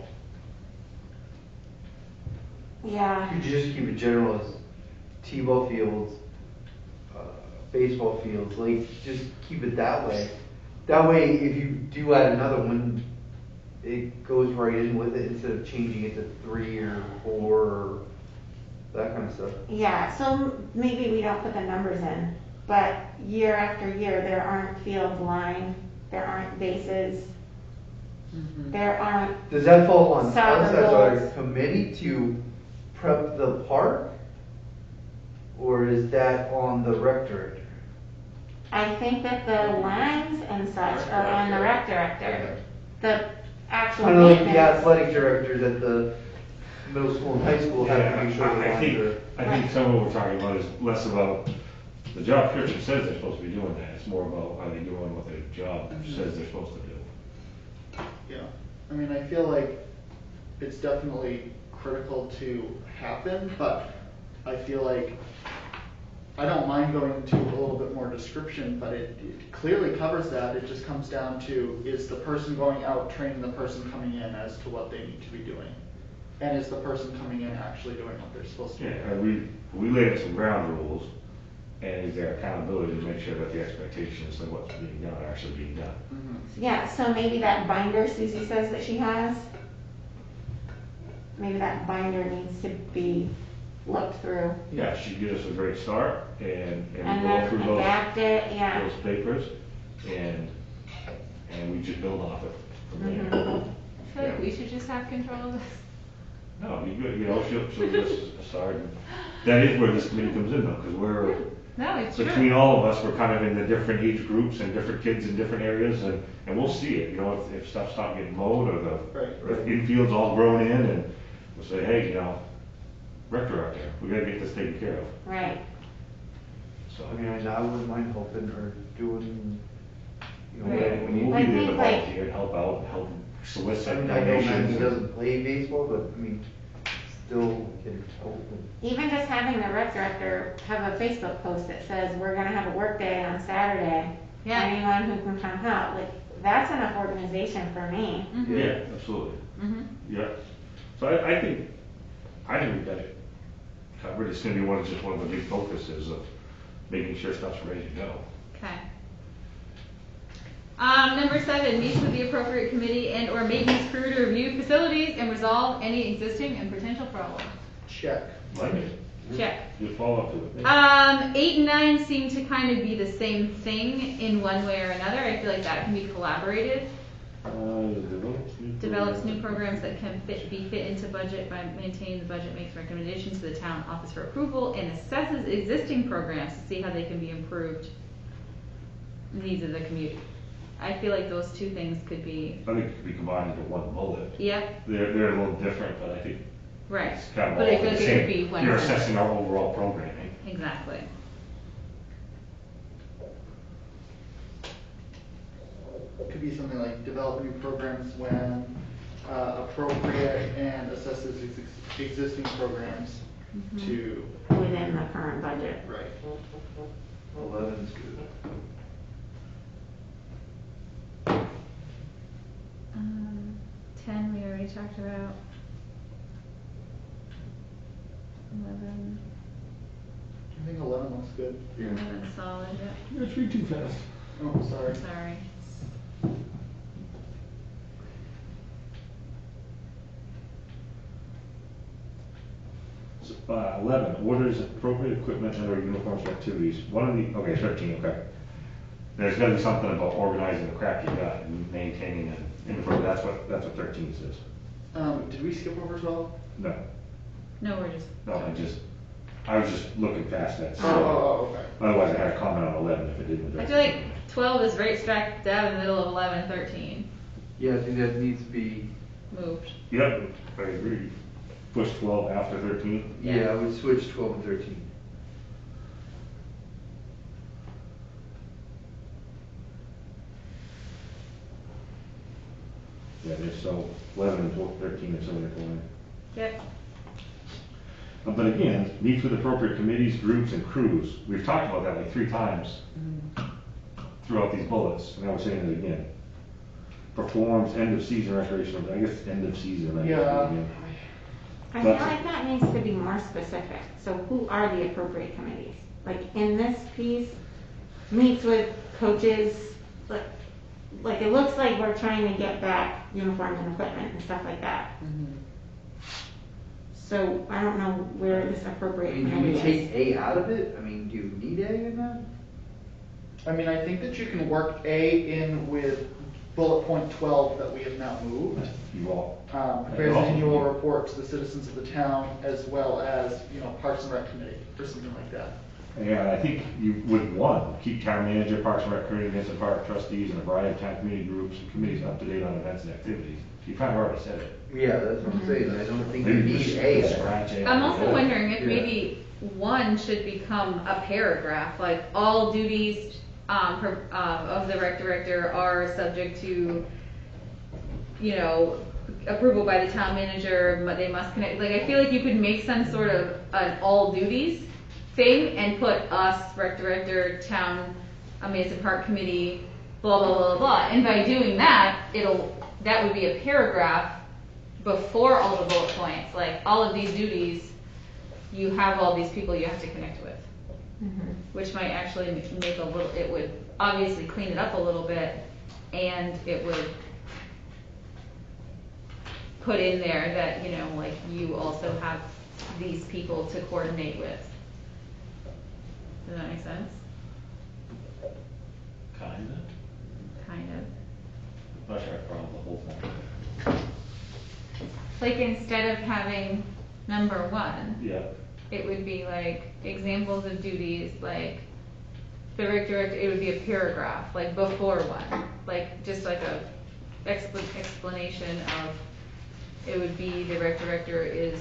Yeah, You just keep it general as T-ball fields, baseball fields, like, just keep it that way. That way, if you do add another one, it goes right in with it instead of changing it to 3 or 4 or that kind of stuff. yeah, so maybe we don't put the numbers in, but year after year, there aren't fields lined, there aren't bases, there aren't, Does that fall on us Soccer as our goals. committee to prep the park? Or is that on the rec director? I think that the lines and such are on the rec director. The actual Kind of like the maintenance. athletic directors at the middle school and high school have to make sure the I lines are. think some of what we're talking about is less about, the job description says they're supposed to be doing that, it's more about are they doing what their job says they're supposed to do. Yeah. I mean, I feel like it's definitely critical to happen, but I feel like I don't mind going into a little bit more description, but it clearly covers that. It just comes down to, is the person going out training the person coming in as to what they need to be doing? And is the person coming in actually doing what they're supposed to be Yeah, doing? and we laid out some ground rules, And is there accountability to make sure that the expectations of what's being done are actually being done? Yeah, so maybe that binder Susie says that she has, maybe that binder needs to be looked through. Yeah, she gives us a great start and And go then through those, adapt it, yeah. those papers and we just build off it from there. Mhm. I feel like we should just have control of this. No, you good, you know, she'll give us a start. And that is where this committee comes in though, because we're, No, it's true. between all of us, we're kind of in the different age groups and different kids in different areas and we'll see it, you know, if stuff's not getting mowed or Right. if infield's all grown in and we'll say, hey, you know, rec director, we gotta get this taken care of, Right. so. I mean, I wouldn't mind helping or doing, you know, Right. when you. We'll I be there to think, like- volunteer and help out, help solicit I mean, I know donations. Maggie and- doesn't play baseball, but I mean, still can help. Even just having the rec director have a Facebook post that says, we're gonna have a work day on Saturday. Yeah. Anyone who can come help, like, that's enough organization for me. Mhm. Yeah, absolutely, Mhm. yeah. So I think we've got it covered, it's gonna be just one of the big focuses of making sure stuff's ready to go. Okay. Number 7, meets with the appropriate committee and or maintenance crew to review facilities and resolve any existing and potential problems. Check. Like it. Check. You follow up to it. 8 and 9 seem to kind of be the same thing in one way or another. I feel like that can be collaborated. Develops new programs that can be fit into budget by maintaining the budget, makes recommendations to the town office for approval, and assesses existing programs to see how they can be improved. Needs of the community. I feel like those two things could be, I think it could be combined into one bullet. yep, They're a little different, but I think right. it's kind of But all I feel the like it same. could be one. You're assessing our overall programming. Exactly. Could be something like develop new programs when appropriate and assesses existing programs to, Within the current budget. right. 11's good. 10 we already talked about. 11, I think 11 looks good. 11 solid, yep. You're three too fast. Oh, sorry. Sorry. So, 11, orders appropriate equipment and or uniforms for activities. One of the, okay, 13, okay. There's gotta be something about organizing the crap you got and maintaining it. That's what 13 says. Did we skip over 12? No, No, we're just, no, I was just looking past that. so- Okay. Otherwise, I had a comment on 11 if it didn't I address. feel like 12 is right smack dab in the middle of 11 and 13. Yeah, I think that needs to be, Moved. Yep, I agree. Push 12 after 13. yeah, I would switch 12 and 13. Yeah, there's so 11 and 13 are similar to one. Yep. But again, meets with appropriate committees, groups, and crews. We've talked about that like 3 times throughout these bullets, and now we're saying it again. Performs end of season recreational, I guess end of season. I guess, Yeah. again. I feel like that needs to be more specific. So who are the appropriate committees? Like in this piece, meets with coaches, like it looks like we're trying to get back uniforms and equipment and stuff like that. So I don't know where this I appropriate mean, do committee we is. take A out of it? I mean, do you need A in that? I mean, I think that you can work A in with bullet point 12 that we have now moved. You all. Prepares an annual report to the citizens of the town as well as, Parks and Rec Committee or something like that. Yeah, I think you would keep town manager, parks and rec committee, Vincent Park trustees, and a variety of town community groups and committees up to date on events and activities. You kind of already said it. Yeah, that's what I'm saying, I don't think you Maybe need just A in that. scratch it. I'm also wondering if Yeah. maybe 1 should become a paragraph, like all duties of the rec director are subject to, approval by the town manager, but they must connect, like, I feel like you could make some sort of an all duties thing and put us, rec director, town, Manson Park committee, blah, blah, blah, blah, and by doing that, that would be a paragraph before all the bullet points, like, all of these duties, you have all these people you have to connect with. which might actually make a little, it would obviously clean it up a little bit, and it would put in there that, you know, like, you also have these people to coordinate with. Does that make sense? Kinda. Kind of. Not sure I follow the whole thing. Like, instead of having number 1, Yeah. it would be like examples of duties, like the rec director, it would be a paragraph, like before 1, like just like a explanation of, it would be the rec director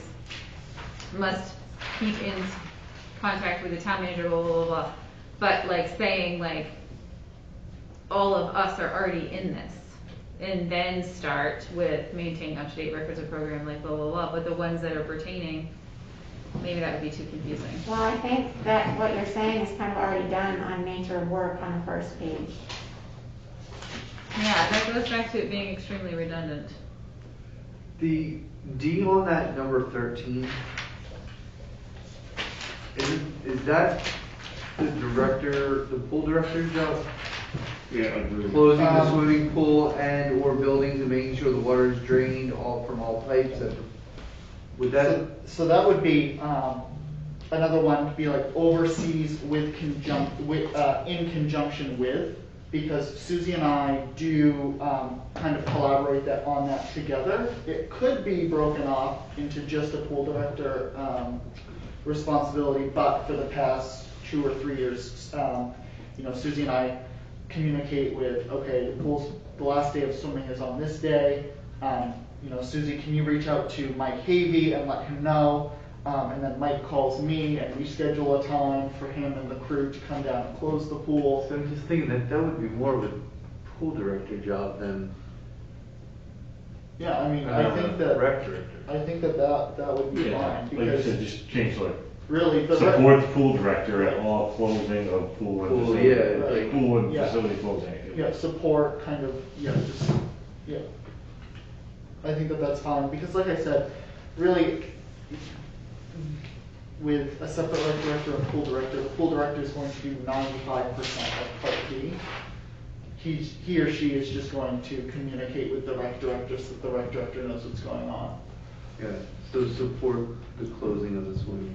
must keep in contact with the town manager, blah, blah, blah, blah. But like saying like, all of us are already in this. And then start with maintaining up-to-date records of program, like blah, blah, blah. But the ones that are pertaining, maybe that would be too confusing. Well, I think that what you're saying is kind of already done on nature of work on the first page. Yeah, that goes back to it being extremely redundant. The D on that number 13, is that the director, the pool director's job? Yeah, I agree. Closing the swimming pool and or buildings and making sure the water is drained from all pipes? Would that? So that would be, another one would be like oversees in conjunction with, because Susie and I do, kind of collaborate on that together. It could be broken off into just a pool director, responsibility, but for the past 2 or 3 years, you know, Susie and I communicate with, okay, the last day of swimming is on this day. You know, Susie, can you reach out to Mike Havey and let him know? And then Mike calls me and we schedule a time for him and the crew to come down and close the pool. So I'm just thinking that would be more of a pool director job than Yeah, I mean, I think that rec director. I think that would be Yeah, fine, like you because said, just change like, really support the pool director at all closing of pool and Pool, facility. yeah, like- Pool and Yeah. facility closing activity. Yeah, support kind of, just, yeah. I think that's fine, because like I said, really, with a separate rec director and pool director, the pool director is going to do 95% of part B. He or she is just going to communicate with the rec director so that the rec director knows what's going on. Yeah, so support the closing of the swimming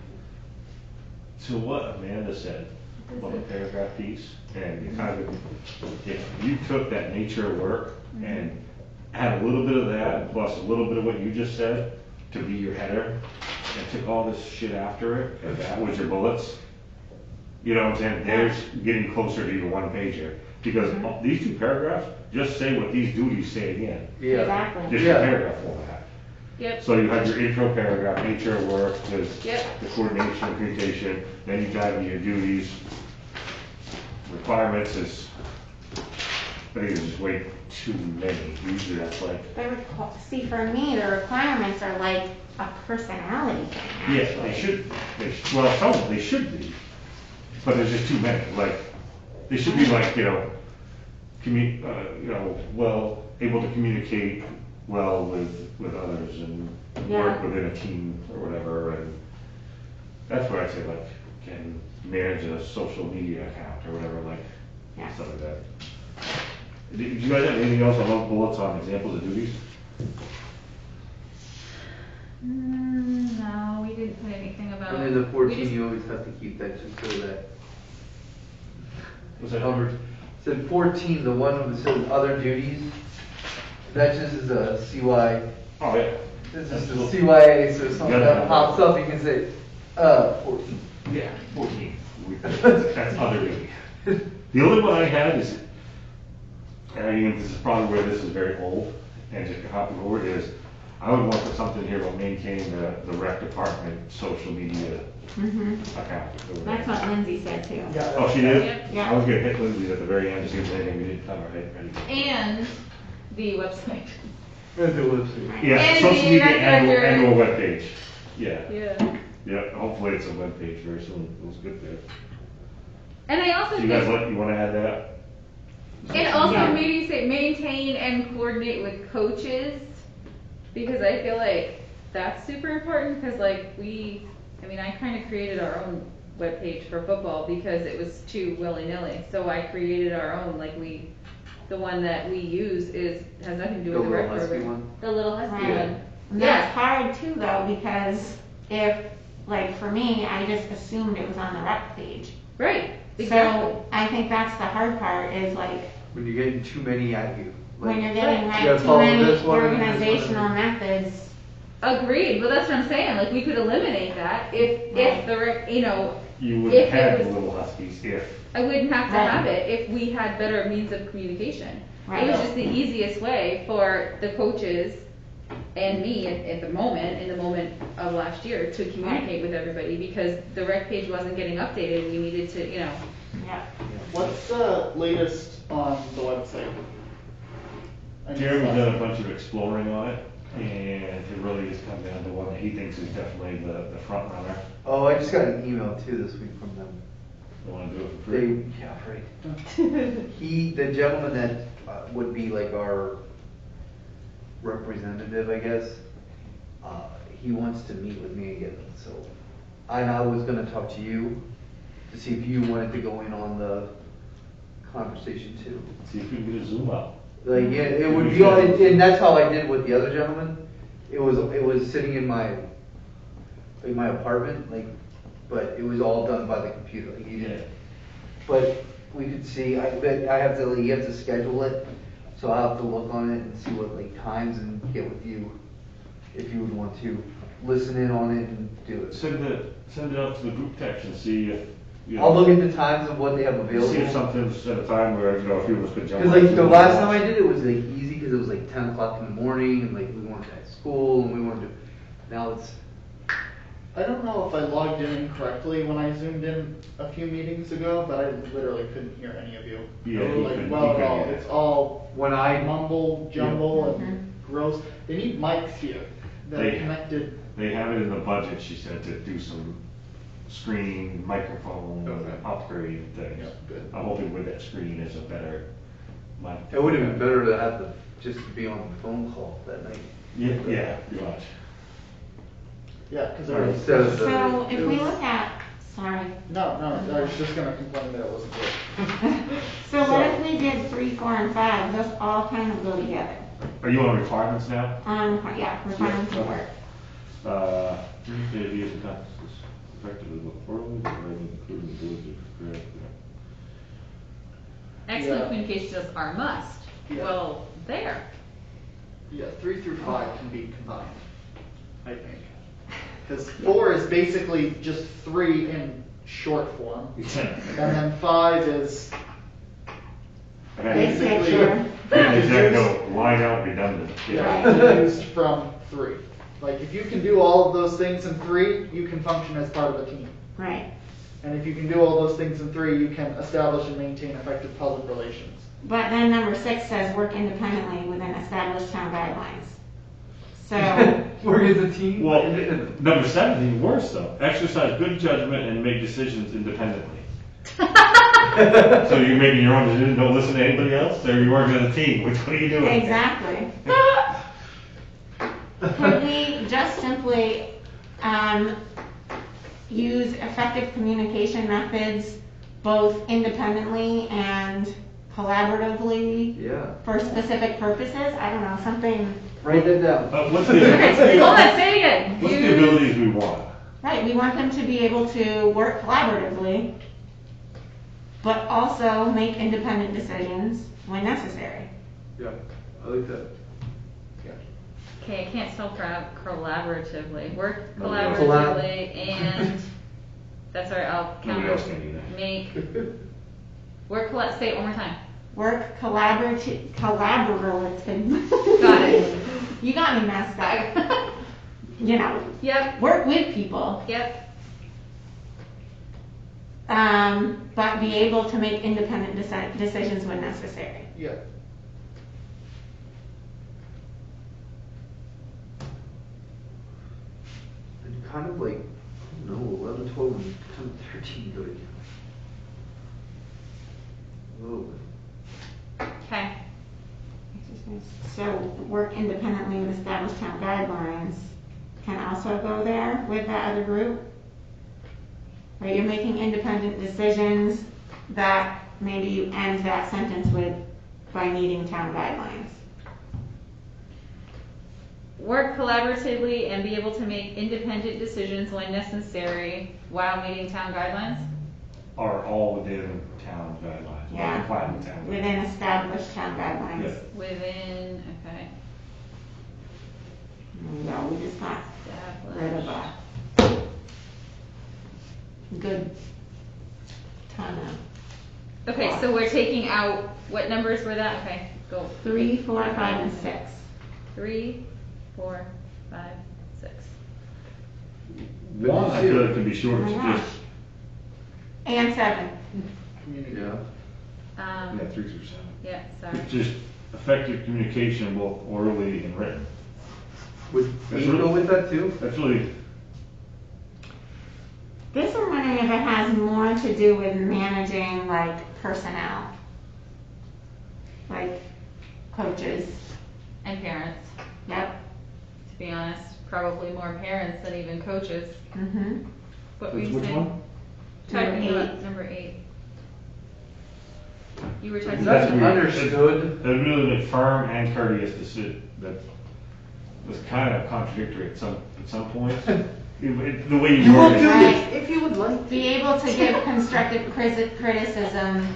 To what Amanda said about the paragraph piece, and you kind of, if you took that nature of work and had a little bit of that, plus a little bit of what you just said, to be your header, and took all this shit after it, and that was your bullets, you know what I'm saying? There's getting closer to your one pager, because these 2 paragraphs just say what these duties say again, pool. Yeah. Exactly. just your Yeah. paragraph format. Yep. So you have your intro paragraph, nature of work, there's Yep. the coordination, communication, then you dive into your duties. Requirements is, I think it's just way too many, usually that's like, See, for me, the requirements are like a personality thing. yes, they should, well, some of them, they should be, but there's just too many, like, they should be like, you know, well, able to communicate well with others and work Yeah. within a team or whatever, and that's where I say like, can manage a social media account or whatever, like, Yeah. stuff like that. Do you guys have anything else on those bullets on examples of duties? No, we didn't put anything about. And then the we 14, just- you always have to keep that just so that. Was that Number, said 14, the one that says other duties, that just is a CY, Oh, yeah. this is a CYA, so if something Gotta that have pops that. up, you can say, 14. Yeah, 14. That's other duty. The only one I had is, and I mean, this is probably where this is very old, and just hopping forward is, I would want to put something here about maintaining the rec department social media account. That's what Lindsay said too. Yeah. Oh, she did? Yep. Yeah. I was gonna hit Lindsay at the very end to see if there's anything we didn't cover, right? Ready? And the website. Yeah, And social the media rec and or director. webpage. Yeah, Yeah. yeah, hopefully it's a webpage very soon, it was good there. And I also So you guys, think, you wanna add that? and also Yeah. maybe say maintain and coordinate with coaches, because I feel like that's super important, because like I kind of created our own webpage for football because it was too willy-nilly. So I created our own, the one that we use has nothing to do The with the rec little husky program. one? The little husky Right. one. And Yeah. that's hard too though, because if, like for me, I just assumed it was on the rec page. Right, exactly. So I think that's the hard part is like, When you're getting too many at you. when you're getting You like gotta too follow many this one and this one. organizational methods. Agreed, but that's what I'm saying, we could eliminate that if the rec, You would If it have the was- little huskies if, I wouldn't have to Right. have it if we had better means of communication. It Right. was just the easiest way for the coaches and me at the moment, in the moment of last year, to communicate with everybody because the rec page wasn't getting updated. We needed to, Yeah. What's the latest on the website? I missed Jeremy's last done a time. bunch of exploring on it, and it really has come down to one that he thinks is definitely the front runner. Oh, I just got an email too this week from them. You wanna do it for They, free? yeah, right. The gentleman that would be like our representative, I guess, he wants to meet with me again, so. And I was gonna talk to you to see if you wanted to go in on the conversation too. See if we can get a Zoom out. Like, yeah, it would be, and that's how I did with the other gentleman. It was sitting in my apartment, like, but it was all done by the computer, like, he didn't. But we could see, but I have to, like, you have to schedule it, so I'll have to look on it and see what, like, times and get with you, if you would want to listen in on it and do it. Send it out to the group text and see if, I'll look at the times of what they have available. see if something's at a time where, a few of us could jump. Cause on like the Zoom. last time I did it was like easy, cause it was like 10 o'clock in the morning, and like we weren't at school, and we wanted to, now it's, I don't know if I logged in incorrectly when I zoomed in a few meetings ago, but I literally couldn't hear any of you. Yeah, he couldn't- Well he at couldn't all. either. It's all when I, mumble jumble and gross. They need mics here that are They- connected. They have it in the budget, she said, to do some screen, microphone Okay. upgrade things. Yeah, good. I'm hoping with that screen is a better mic. it would have been better to have just to be on the phone call that night. Yeah, pretty much. Yeah, because Or instead of the. So if it we was- look at, sorry. No, I was just gonna complain that it wasn't good. So what if we did 3, 4, and 5? Those all kind of go together. Are you on requirements now? Yeah, requirements to work. Communicate via the conferences effectively with quarterly, including the village of correct. Excellent Yeah. communication skills are must. Yeah. Well, there. Yeah, 3 through 5 can be combined, I think. Because 4 is basically just 3 in short form, and then 5 is Okay. Big basically picture. Exactly, line out redundant. used from 3. Like, if you can do all of those things in 3, you can function as part of a team. Right. And if you can do all those things in 3, you can establish and maintain effective public relations. But then number 6 says work independently within established town guidelines. So, Work as a team? Well, number 7 is even worse though. Exercise good judgment and make decisions independently. So you're making your own decisions, don't listen to anybody else, or you're working as a team, which one are you doing? exactly. Could we just simply use effective communication methods both independently and collaboratively Yeah. for specific purposes? I don't know, something, Write that down. What's Okay, the, hold on, say it again. what's the Use- abilities we want? right, we want them to be able to work collaboratively, but also make independent decisions when necessary. Yeah, I like that. Okay, I can't spell collaboratively. Work Nobody else. collaboratively and, that's all right, I'll count. Nobody else can do that. Make, say it one more time. Work collaborative. Got it. You got me messed up. You know, Yep, work with people, yep. but be able to make independent decisions when necessary. Yeah. And kind of like, I don't know, 11, 12, and 13 go together. A little bit. Okay. So work independently with established town guidelines can also go there with that other group? Right, you're making independent decisions that maybe you end that sentence with by meeting town guidelines. Work collaboratively and be able to make independent decisions when necessary while meeting town guidelines? Are all within town guidelines, or Yeah. compliant with town guidelines. Within established town guidelines. Yeah. Within, okay, No, we just got rid of established. a good ton of Okay, so we're taking out, what numbers were that? Okay, go. 3, 4, 5, and 6. 3, 4, 5, 6. One, I feel like can be shortened to Oh my just, And 7. Community. Yeah. yeah, 3 through 7. Yeah, sorry. It's just effective communication, both orally and written. Would That's 8 go really- with that too? That's really, This I'm wondering if it has more to do with managing like personnel. Like coaches. And parents, Yep. to be honest, probably more parents than even coaches. Mm-hmm. What were you which saying? one? Talking Number about number 8. You were talking That's about. weird. Understood. That really like firm and courteous decision, that was kind of contradictory at some point. The way you worded it. Right. if you would like. Be able to give constructive criticism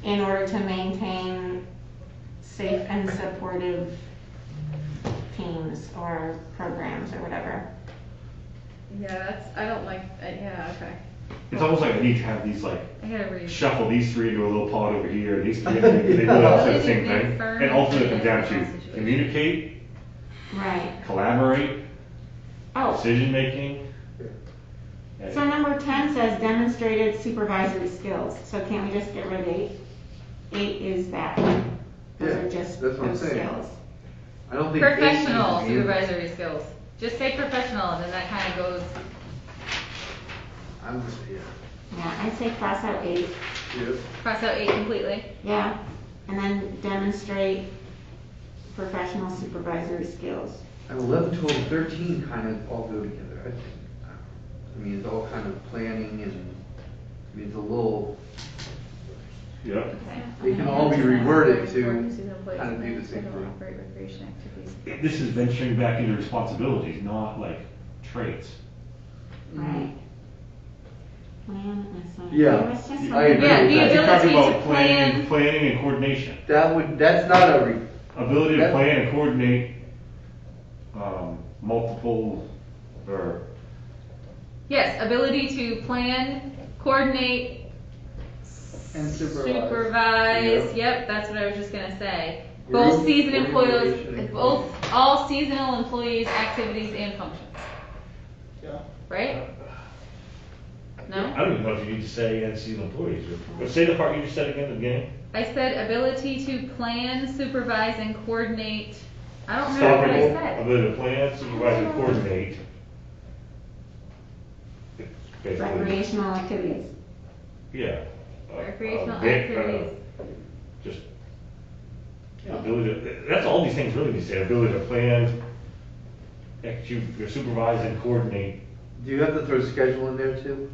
in order to maintain safe and supportive teams or programs or whatever. Yeah, that's, I don't like, yeah, okay. It's almost like I need to have these like, I gotta read. shuffle these 3 into a little pot over here, these 3, they both all say the same thing. And ultimately it comes down to communicate, Right. collaborate, Oh, decision-making. so number 10 says demonstrated supervisory skills. So can't we just get rid of 8? 8 is that. Those Yeah, are just that's what I'm those saying. skills. I don't think 8 Professional needs to be in- supervisory skills. Just say professional, and then that kind of goes, I'm just, yeah. Yeah, I'd say cross out 8. Yeah. cross out 8 completely. Yeah, and then demonstrate professional supervisory skills. And 11, 12, 13 kind of all go together, I think. I mean, it's all kind of planning and, I mean, it's a little, Yep. Okay. they can all be reworded to kind of do the same thing. Operate recreation activities. This is venturing back into responsibilities, not like traits. Right. Plan, assign. Yeah, There was just I something- agree Yeah, with the that. You're talking ability to about planning, plan. planning and coordination. That's not a, Ability to That- plan and coordinate, multiple, or, Yes, ability to plan, coordinate, And supervise. supervise, yep, that's what I was just gonna say. Both Group season employees, organization and both, all seasonal employees' activities and functions, Yeah. right? No? I don't even know if you need to say and seasonal employees, or, say the part you just said again at the beginning. I said ability to plan, supervise, and coordinate, I don't remember what I Ability said. ability to plan, supervise, and coordinate. It's basically- Recreational activities. Yeah. Recreational Vic, activities. Just, ability, that's all these things really need to say, ability to plan, execute, supervise, and coordinate. do you have to throw schedule in there too?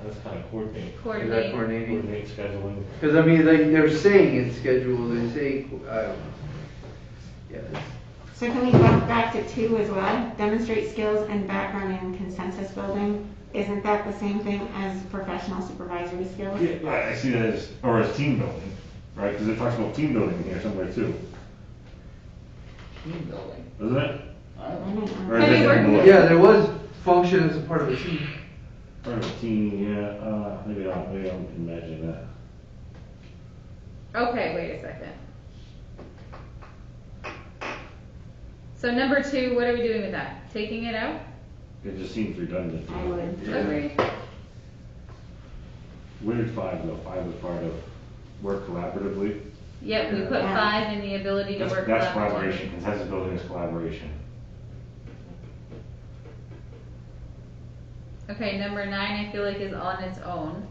That's kind of coordinate. Is that Coordinate. coordinating? Coordinate scheduling. Because I mean, like, they're saying it's schedule, they say, I don't know. Yeah, it's- So can we go back to 2 as well? Demonstrate skills and background in consensus building. Isn't that the same thing as professional supervisory skills? Yeah, I see that as, or as team building, right? Because it talks about team building in here somewhere too, Team building. doesn't it? I I don't know. don't Or know. is Have it you worked- below? yeah, there was function as a part of a team. Part of a team, yeah, maybe I'm imagining that. Okay, wait a second. So number 2, what are we doing with that? Taking it out? It just seems redundant. I would. Yeah. Agreed. Where did 5 go? 5 was part of work collaboratively. Yep, we put Yeah. 5 in the ability to work That's collaboratively. collaboration, consensus building is collaboration. Okay, number 9 I feel like is on its own.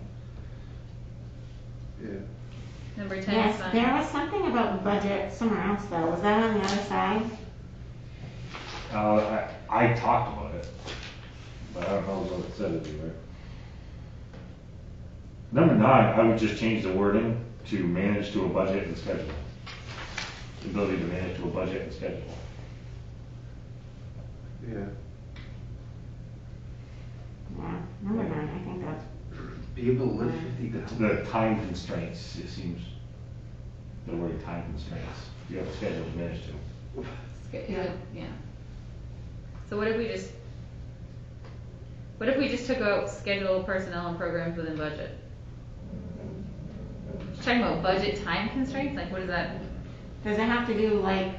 Yeah. Number 10 is Yes, there fine. was something about budget somewhere else though. Was that on the other side? I talked about it. but I don't know what it said anywhere. Number 9, I would just change the wording to manage to a budget and schedule. The ability to manage to a budget and schedule. Yeah. Yeah, number 9, I think that's, Be able to lift 50 pounds. The time constraints, it seems, the word time constraints, you have a schedule to manage to. Yeah. So what if we just took out schedule, personnel, and programs within budget? Just talking about budget time constraints, like what is that does it have to do like,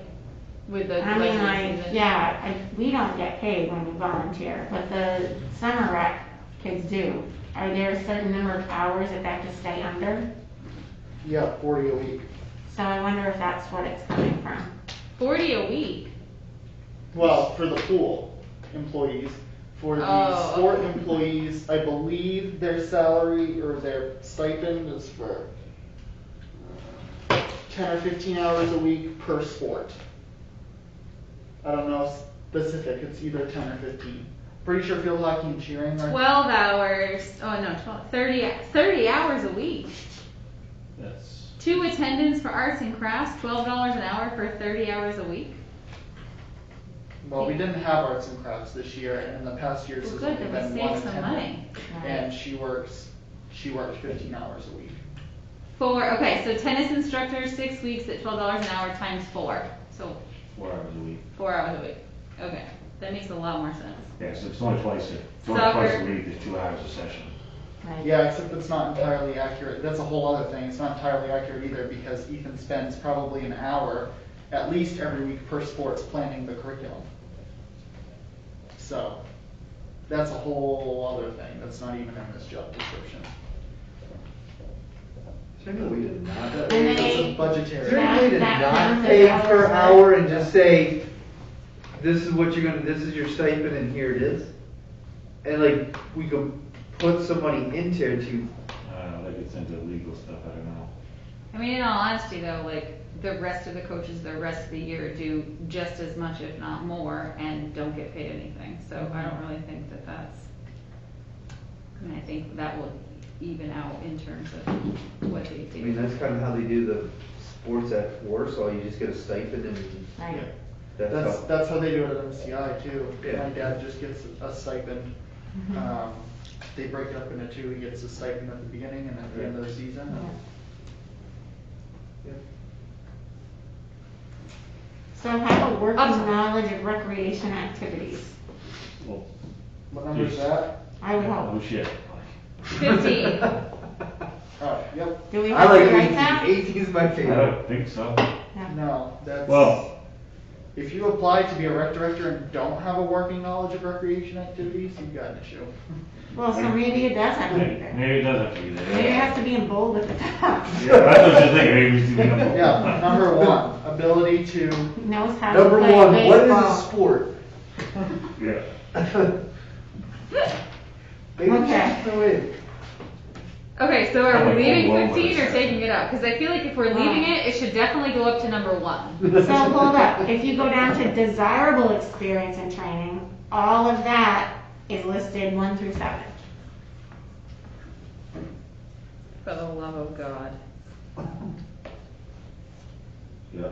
with the I mean, budget like, season? yeah, we don't get paid when we volunteer, but the summer rec kids do. Are there a certain number of hours that they have to stay under? Yeah, 40 a week. So I wonder if that's what it's coming from. 40 a week. Well, for the pool employees. For the Oh, sport okay. employees, I believe their salary or their stipend is for 10 or 15 hours a week per sport. I don't know specific, it's either 10 or 15. Pretty sure field hockey and cheering are. 12 hours, 30 hours a week. That's, 2 attendance for arts and crafts, $12 an hour for 30 hours a week. Well, we didn't have arts and crafts this year, and in the past years, Well, there's good, only then we been one saved some attendant. money. And she works 15 hours a week. Okay, so tennis instructor, 6 weeks at $12 an hour times 4. So 4 hours a week. 4 hours a week. Okay, that makes a lot more sense. Yeah, so it's only twice a Soccer. week, there's 2 hours a session. Right? Yeah, except it's not entirely accurate. That's a whole other thing. It's not entirely accurate either because Ethan spends probably an hour at least every week per sports planning the curriculum. So that's a whole other thing. That's not even in this job description. Is there any way to not, And That's they- a budgetary. is there any way to That not counts as pay hours per worked. hour and just say, this is what you're gonna, this is your stipend and here it is? And like, we could put some money into it to, That gets into legal stuff, I don't know. I mean, in all honesty though, like the rest of the coaches the rest of the year do just as much, if not more, and don't get paid anything. So I don't really think that that's, I mean, I think that will even out in terms of what they I mean, do. that's kind of how they do the sports at Warsaw, you just get a stipend and Right. that's how. That's how they do it at MCI too. Yeah. My dad just gets a stipend. Mhm. They break it up into 2. He gets a stipend at the beginning and at the end of the season. Yeah. So have a working Awesome. knowledge of recreation activities. Well, What number is that? I would oh hope. shit. 15. Oh, yep. Do we I have like to write 18, that? 18 is my I favorite. don't think so. Yeah. No, that's. Well, If you apply to be a rec director and don't have a working knowledge of recreation activities, you've got an issue. Well, so maybe it does have to be maybe there. it does have to be there. Maybe it has to be in bold at the top. Yeah, that's what you're thinking, maybe we should be number 1. Yeah, number 1, ability to. Knows how to Number play 1, what is a baseball. sport? Yeah. Maybe Okay. just throw in. Okay, so I are like we leaving overwhelmed 15 or with taking it up? Because I feel like if we're leaving it, it should definitely go up to number 1. So hold up, if you go down to desirable experience and training, all of that is listed 1 through 7. For the love of God. Yeah.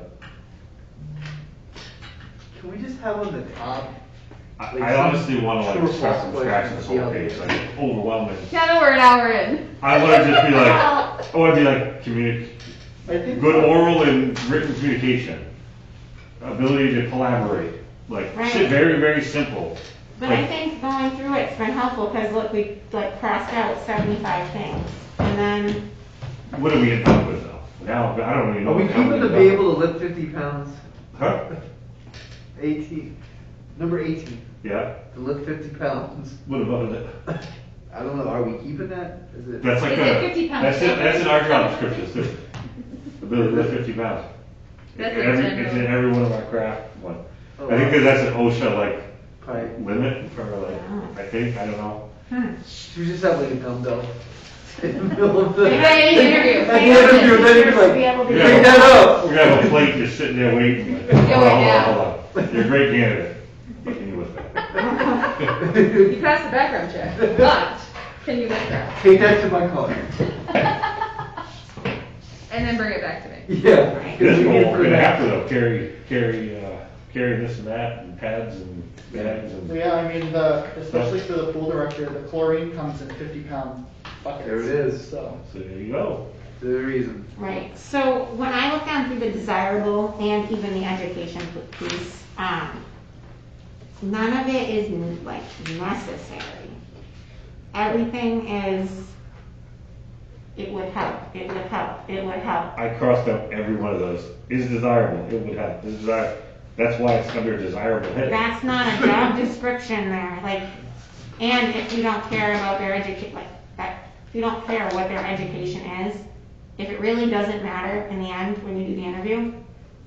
Can we just have on the top? I honestly want to True or like start from false scratch question, this see how whole they- page, like overwhelming. Yeah, no, we're an hour in. I want to just be like, I want to be like I think. good oral and written communication, ability to collaborate, like Right. shit, very very simple. But I Like, think going through it's been helpful, because look, we like crossed out 75 things. And then, what are we getting done with though? Now I don't really know. Are we what the hell keeping to we're be getting able to lift 50 pounds? done. Huh? 18. Number 18, Yeah. to lift 50 pounds. What about it? I don't know, are we keeping that? Is it? That's like Is it 50 pounds? That's in our job descriptions too. Ability to lift 50 pounds. That's In a every, general. it's in every one of our craft one. Oh, I think wow. 'cause that's an OSHA like Right. limit for like, I think, I don't know. Should we just have like a dumbbell? In the middle of the. Hey, interview. At the interview, then you'd be like, To be able to Yeah. bring that up. We're gonna have a plate just sitting there waiting. Like, hold on, hold on, hold on. You're a great candidate. But can you lift that? You passed the background check, but can you lift that? Take that to my car. And then bring it back to me. Yeah. This We one, need we're for gonna that. have to though, carry this and that, and pads and bags and. So yeah, I mean, especially for the pool director, the chlorine comes in 50-pound buckets. There it is. So, So there you go. The reason. Right, so when I look down through the desirable and even the education piece, none of it is like necessary. Everything is, it would help, it would help, it would help. I crossed out every one of those. Is desirable, it would help. Is desirable. That's why it's under desirable heading. That's not a job description there, like, and if you don't care about their like, that, if you don't care what their education is, if it really doesn't matter in the end when you do the interview,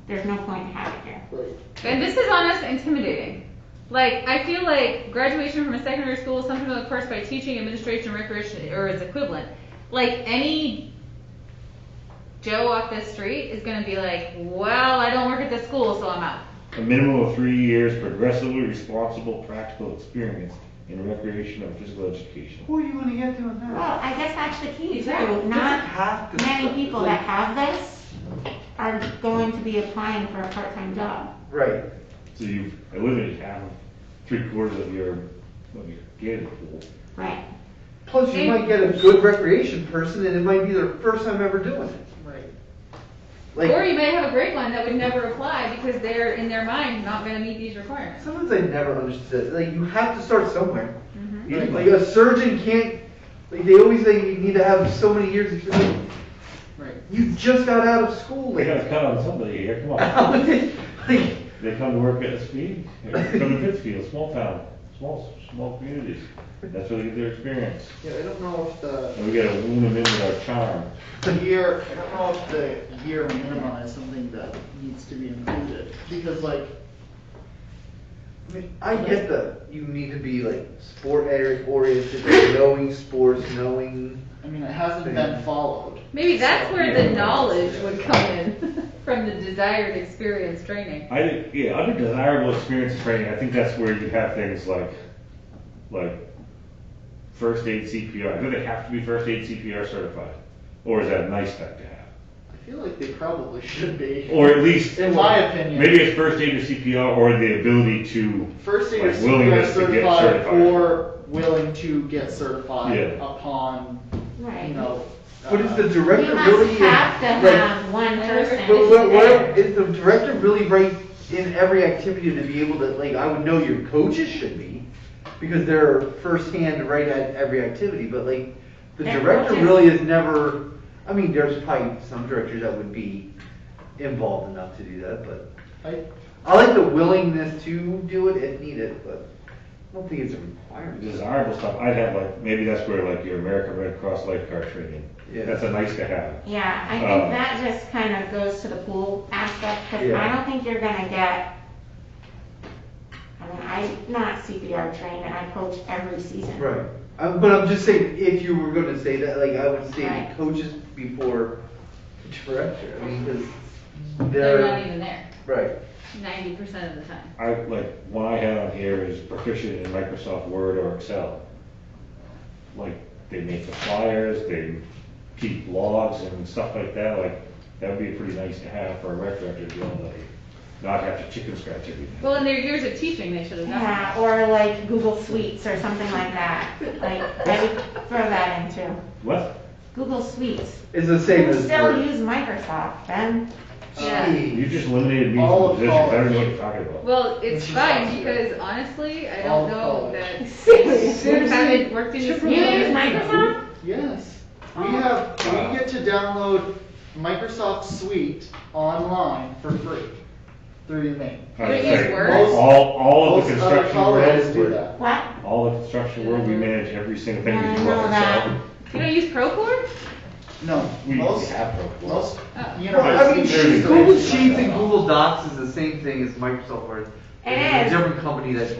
there's no point in having it here. And this is honestly intimidating. Like, I feel like graduation from a secondary school, something of the course by teaching, administration, recreation, or its equivalent. Like, any Joe off this street is gonna be like, well, I don't work at this school, so I'm out. A minimum of 3 years progressively responsible practical experience in recreation and physical education. Who are you gonna get doing Well, that? I guess that's the key too, Exactly. not Have to many start. people that have this are going to be applying for a part-time job. Right. So you've eliminated half of 3/4 of your gated pool. Right. Plus, you might get a good recreation person, and it might be their first time ever doing it. right. Like, Or you may have a great one that would never apply because they're, in their mind, not gonna meet these requirements. sometimes I never understood. Like, you have to start somewhere. Yeah. Like, a surgeon can't. Like, they always say you need to have so many years experience. Right. You just got out of school. They Like, gotta cut on somebody here, come on. like, They come to work at a speed, they come to Pittsfield, small town, small communities. That's where they get their experience. Yeah, I don't know if And we gotta wound them in with our charm. the year, I don't know if the year minimum is something that needs to be included. Because like, I mean, I get that you need to be like sport oriented, like, knowing sports, knowing. I mean, it hasn't been followed. Maybe that's So, where yeah. the knowledge would come in, from the desired experience training. I think, yeah, under desirable experience training, I think that's where you have things like first aid CPR. Do they have to be first aid CPR certified? Or is that a nice thing to have? I feel like they probably should be. Or at least, In my opinion. maybe it's first aid or CPR or the ability to, First aid like, is willingness to get certified. or willing to get certified Yeah. upon, Right. you know. But is the You director must really? have to like, have one person But who's what there. is the director really right in every activity to be able to, like, I would know your coaches should be, because they're firsthand right at every activity, but like, the Their director coaches- really is never, I mean, there's probably some directors that would be involved enough to do that, but I like the willingness to do it if needed, but I don't think it's a requirement. desirable stuff. I'd have like, maybe that's where like your American Red Cross lifeguard training. Yeah. That's a nice to have. Yeah, I Um, think that just kind of goes to the pool aspect, because Yeah. I don't think you're gonna get, I mean, I'm not CPR trained and I coach every season. Right. But I'm just saying, if you were gonna say that, like, I would say Right. coaches before director, I mean, because They're not they're, even there, right. 90% of the time. I, like, one I had on here is proficient in Microsoft Word or Excel. Like, they make the flyers, they keep logs and stuff like that, like, that would be pretty nice to have for a rec director to be able to, like, not have to chicken scratch everything. Well, in their years of teaching, they should have done that. Yeah, or like Google Suites or something like that. Like, I would throw that in too. What? Google Suites. It's the same You as. still Word. use Microsoft, then. Yeah. You just eliminated me All from the of position, I don't know college. what you're talking about. Well, it's Which is fine, awesome. because honestly, I All don't know college. that you haven't worked in this You field. use Microsoft? Yes. We get to download Microsoft Suite online for free through your main. I was You use saying, Word? all of Most the other construction colleges world, do that. What? all the construction world, we manage every single thing Yeah, we I do know off that. Excel. You don't use Procore? No, We most, have Procore. most, Oh. you Well, I mean, There's- Google Sheets and Google Docs is the same thing as Microsoft Word. It It's is. a different company that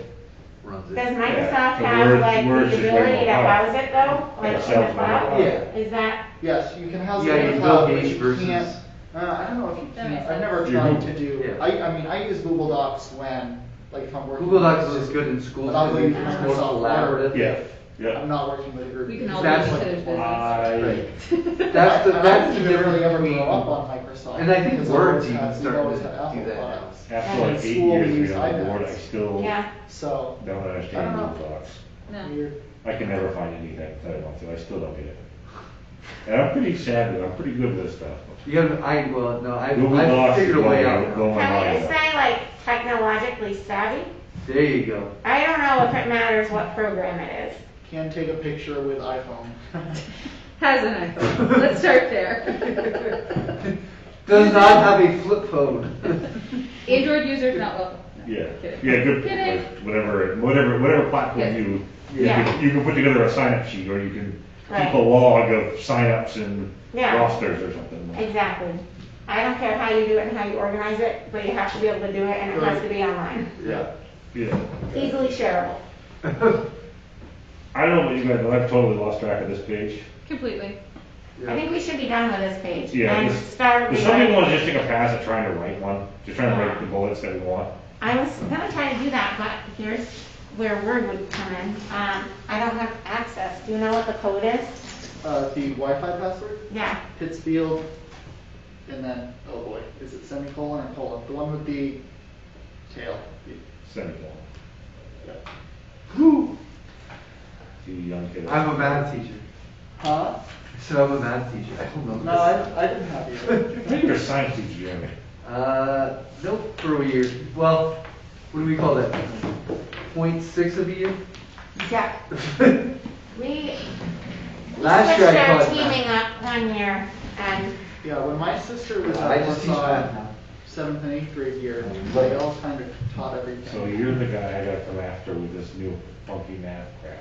runs Does it. Microsoft the have Word- like Word's the just way ability to more house it though? Like in the Excel's way cloud? more Yeah. Is that, yes, you can house Yeah, it in you the Bill cloud, but Gates you versus- can't, I don't know if you That can, makes I've never sense. tried You to do, Yeah. I mean, I use Google Docs when, like if I'm working. Google with a Docs is group, just good in schools But I'll because go it's use more Microsoft collaborative. Word. Yeah, yeah. I'm not working with a group. We can all That's be what each other's I, business. That's the, I that's the didn't really difference ever between, grow up on Microsoft. and I think because Word's we've even always starting had to Apple do that now. products. after And like in 8 school, we years being use on the board, I iPads. still Yeah, So, don't I understand don't Google Docs. No. weird. I can never find anything that I want to, I still don't get it. And I'm pretty savvy, I'm pretty good with this stuff. You have, well, no, Google I've Docs is figured a way going out now. going can we on. just say like technologically savvy? There you go. I don't know if it matters what program it is. Can take a picture with iPhone. Has an iPhone. Let's start there. Does not have a flip phone. Android users not welcome. No, Yeah, kidding. yeah, good, Kidding. whatever platform Yes. you, Yeah. you can put together a sign-up sheet, or you can Right. keep a log of sign-ups and Yeah. rosters or something. Exactly. I don't care how you do it and how you organize it, but you have to be able to do it and it has to be online. Yeah. Yeah. Easily shareable. I don't know what you guys know, I've totally lost track of this page. Completely. I think we should be done with this page Yeah, and this- start Does somebody rewriting. want to just take a pass at trying to write one? Just trying to write the bullets that we want? I was gonna try to do that, but here's where Word would come in. I don't have access. Do you know what the code is? The Wi-Fi password, Yeah. Pittsfield, and then, oh boy, is it semicolon or colon? The one with the tail. Semicolon. Yeah. You young kids. I'm a math teacher. Huh? So I'm a math teacher. I don't know. No, I didn't have you. I think you're a science teacher, Jeremy. Nope, for a year. Well, what do we call that? 0.6 of a year? Yeah. We Last year I switched our taught teaming math. up 1 year and Yeah, when my sister was I at just teach math Warsaw, now. 7th and 8th grade year, they all kind of taught everything. So you're the guy I got to come after with this new funky math crap.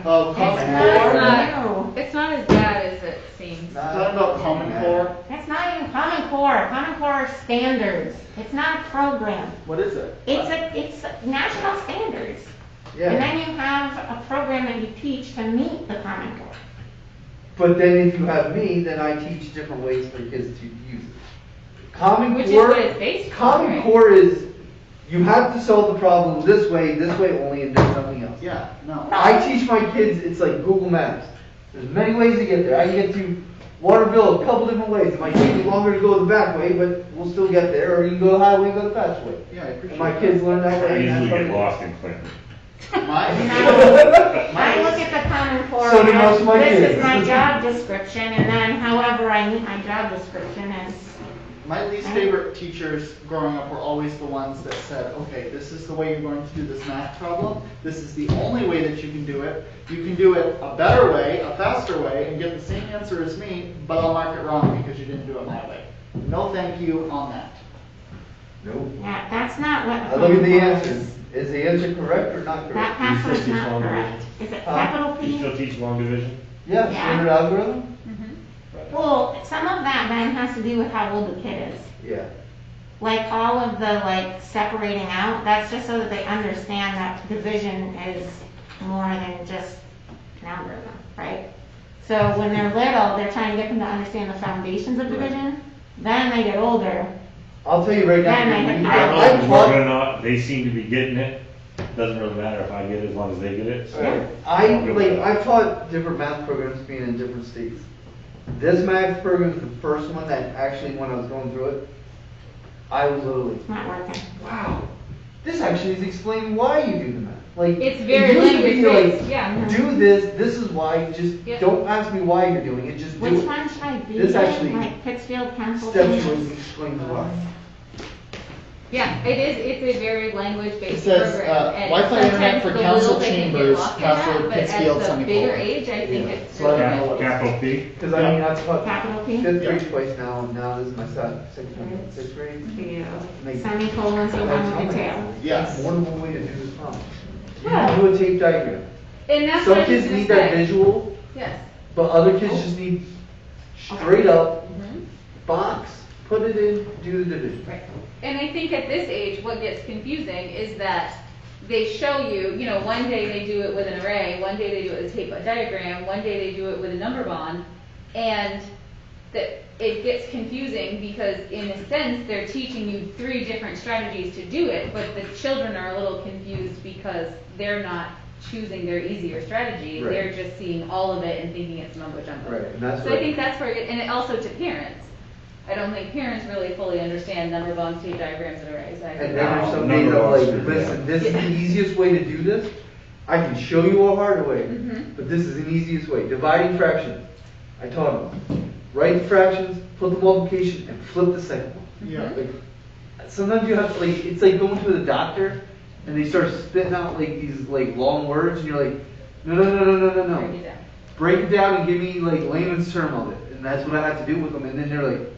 Oh, it's Common not Core? new. It's not as bad as it seems. Talking about Common Core? It's not even Common Core. Common Core are standards. It's not a program. What is it? It's national standards. And Yeah. then you have a program that you teach to meet the Common Core. But then if you have me, then I teach different ways for kids to use it. Common Which is Core. what it's based on, Common right? Core is you have to solve the problem this way only, and then something else. Yeah, no. I teach my kids, it's like Google Maps. There's many ways to get there. I can get to Waterville a couple different ways. It might take me longer to go the back way, but we'll still get there. Or you can go the highway and go the fast way. Yeah, I appreciate And my that. kids learn that way. I and usually that's get how- lost in Clinton. My, I look at the Common Core So do as, most of my this kids. is my job description, and then however I meet my job description is, my least favorite teachers growing up were always the ones that said, okay, this is the way you're going to do this math problem. This is the only way that you can do it. You can do it a better way, a faster way, and get the same answer as me, but I'll mark it wrong because you didn't do it my way. No thank you on that. Nope. yeah, that's not what. I look at the Common Core answer. is. Is the answer correct or not That correct? password's teach not long correct. Is it Huh? capital You P? still teach long division? Yeah, Yeah. standard algorithm? Mm-hmm. Well, some of that then has to do with how old the kid is. Yeah. Like all of the like separating out, that's just so that they understand that division is more than just an algorithm, right? So when they're little, they're trying to get them to understand the foundations of division. Then they get older. I'll tell you right now. Then I don't know I if it's working or taught, not, they seem to be getting it. Doesn't really matter if I get it as long as they get it, so. Yeah. I've taught different math programs being in different states. This math program is the first one that actually, when I was going through it, I was literally, It's not working. wow, this actually is explaining why you do the math. Like, It's it very used to be language-based, like, yeah. do this is why, just Yep. don't ask me why you're doing it, just do it. Which one should I be This in? actually Like Pittsfield Council? Steps you explains why. Yeah, it is, it's a very It language-based says, program. and Wi-Fi internet sometimes for the council little they can get chambers, lost in that, password but Pittsfield at the bigger semicolon. age, I think Yeah. it's So I don't really know what it is. Capital P? Because I mean, that's what, Capital P? fifth Yeah. grade twice now, and now this is my sixth grade. Like, Semicolons, the one with the tail. Yes. More than one way to do this problem. You Yeah. can do a tape diagram. And that's what Some I was kids gonna need that say. visual, Yes. but other kids just need straight up Mhm. box. Put it in, do the division. Right. And I think at this age, what gets confusing is that they show you, you know, one day they do it with an array, one day they do it with a tape diagram, one day they do it with a number bond, and that it gets confusing because in a sense, they're teaching you 3 different strategies to do it, but the children are a little confused because they're not choosing their easier strategy. Right. They're just seeing all of it and thinking it's mumbo jumbo. Right, and that's So what- I think that's where, and it also to parents. I don't think parents really fully understand number bond state diagrams and arrays. I And think then there's No, somebody number that of like, us do, listen, yeah. this is the easiest way to do this. I can show you a harder way, Mhm. but this is the easiest way. Dividing fractions. I taught them. Write the fractions, put the multiplication, and flip the second one. Yeah. Like, sometimes you have to, like, it's like going to the doctor and they start spitting out like these like long words and you're like, no. break it down. Break it down and give me like layman's term of it. And that's what I have to do with them. And then they're like,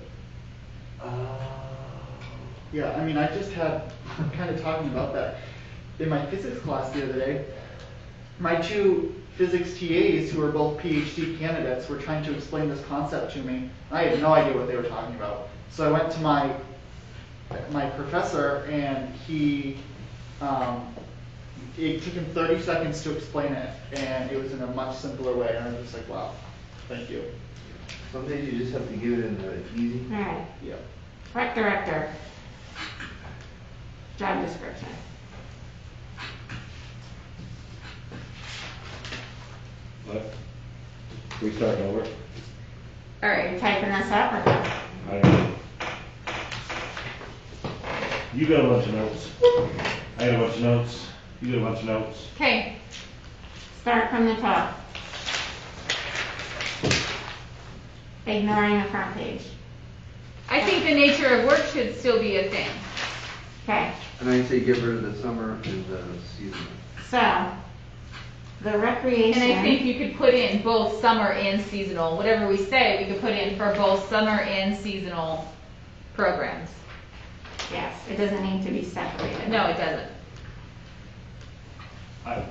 Yeah, I mean, I just had, kind of talking about that, in my physics class the other day, my 2 physics TAs, who are both PhD candidates, were trying to explain this concept to me. I had no idea what they were talking about. So I went to my professor, and it took him 30 seconds to explain it, and it was in a much simpler way, and I was just like, wow, thank you. some days you just have to give it in the easy. Alright, Yeah. rec director. Job description. What? We start over? All Are you right. typing this up or not? You got a bunch of notes. I got a bunch of notes. You got a bunch of notes. Okay. Start from the top. Ignoring the front page. I think the nature of work should still be a thing. Okay, And I say get rid of the summer and the seasonal. so, the recreation. And I think you could put in both summer and seasonal, whatever we say, we could put in for both summer and seasonal programs. Yes, it doesn't need to be separated. No, it doesn't. I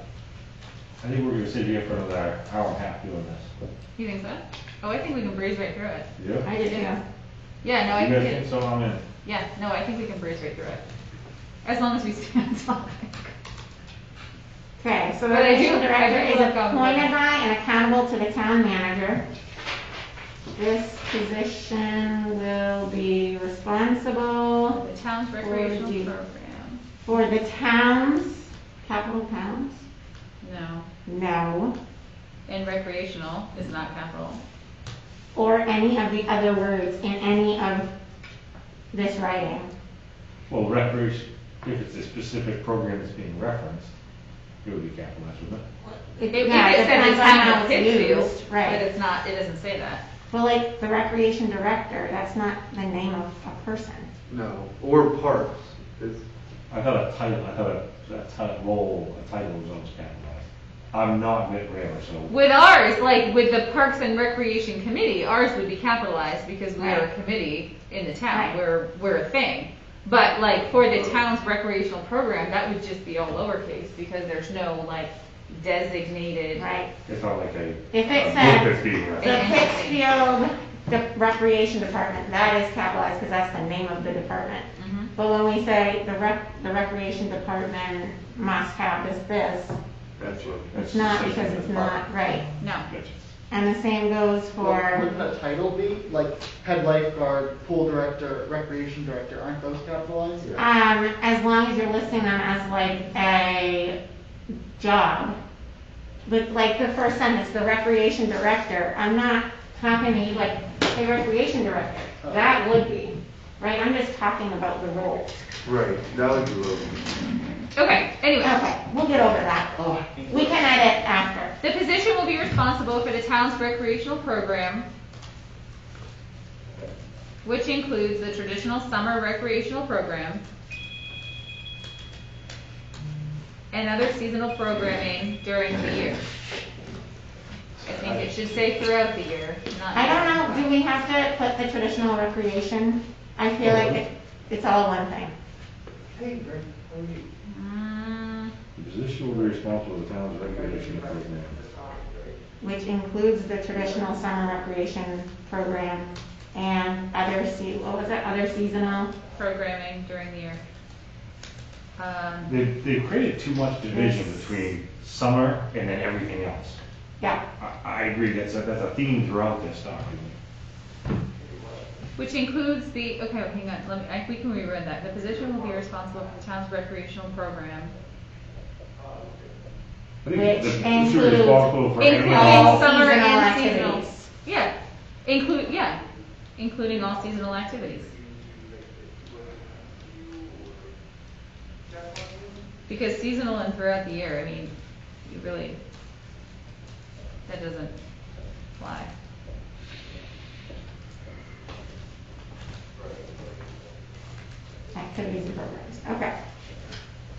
think we're gonna sit here for another hour and a half doing this. You think so? Oh, I think we can breeze right through it. Yeah. I do too. Yeah, no, I You guys think think it, so? I'm in. yeah, no, I think we can breeze right through it. As long as we stay on topic. Okay, so the But I do- recreation director I do is look on the- appointed by and accountable to the town manager. This position will be responsible The town's recreational program. for the towns, capital towns? No. No. And recreational is not capital. Or any of the other words in any of this writing. Well, recreation, if it's a specific program that's being referenced, it would be capitalized, wouldn't it? It Yeah, just said depends the on town how of it's Pittsfield, used, but right. it's not, it doesn't say that. But like the recreation director, that's not the name of a person. No, or parks. It's, I thought a title, role, a title was always capitalized. I'm not Mitt Raymer, so. With ours, like with the Parks and Recreation Committee, ours would be capitalized because we are a Right. committee in the town. Right. We're a thing. But like for the town's recreational program, that would just be all lowercase because there's no like designated. Right. It's not like a. If it a book said- that's being The referenced. Pittsfield Recreation Department, that is capitalized because that's the name of the department. Mhm. But when we say the recreation department must have this, that's what. it's not because it's not, right. No. Gotcha. And the same goes for, Wouldn't that title be, like, head lifeguard, pool director, recreation director, aren't those capitalized? as long as you're listing them as like a job. But like the first sentence, the recreation director, I'm not talking to you like, hey, recreation director, that would be, right? I'm just talking about the role. Right, that would be low. Okay, anyway. Okay, we'll get over that. Oh, We can edit after. The position will be responsible for the town's recreational program, which includes the traditional summer recreational program and other seasonal programming during the year. I think it should say throughout the year, not. I don't know, do we have to put the traditional recreation? I feel like it's all one thing. Hey, Greg, how are you? Mm, The position will be responsible for the town's recreation program. Which includes the traditional summer recreation program and other other seasonal? programming during the year. They've created too much division between summer and then everything else. Yeah, I agree, that's a theme throughout this document. Which includes the, okay, hang on, we can rewrite that. The position will be responsible for the town's recreational program. I think Which the should be includes- responsible for Including any. all summer seasonal and seasonal. activities. Yeah, including all seasonal activities. Because seasonal and throughout the year, I mean, you really, that doesn't fly. Activities and programs, okay.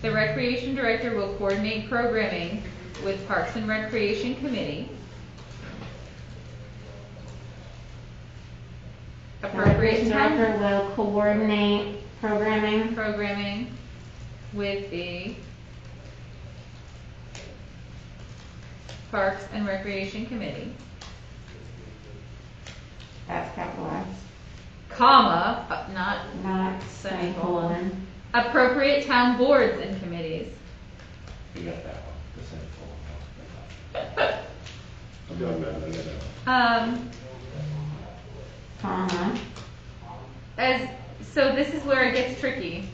The recreation director will coordinate programming with Parks and Recreation Committee. The Appropriate recreation time director will coordinate programming. programming with the Parks and Recreation Committee, That's capitalized, comma, not not Semicolon. semicolon. appropriate town boards and committees. You got that one, the same. I'm done, man, I got that one. Comma, So this is where it gets tricky,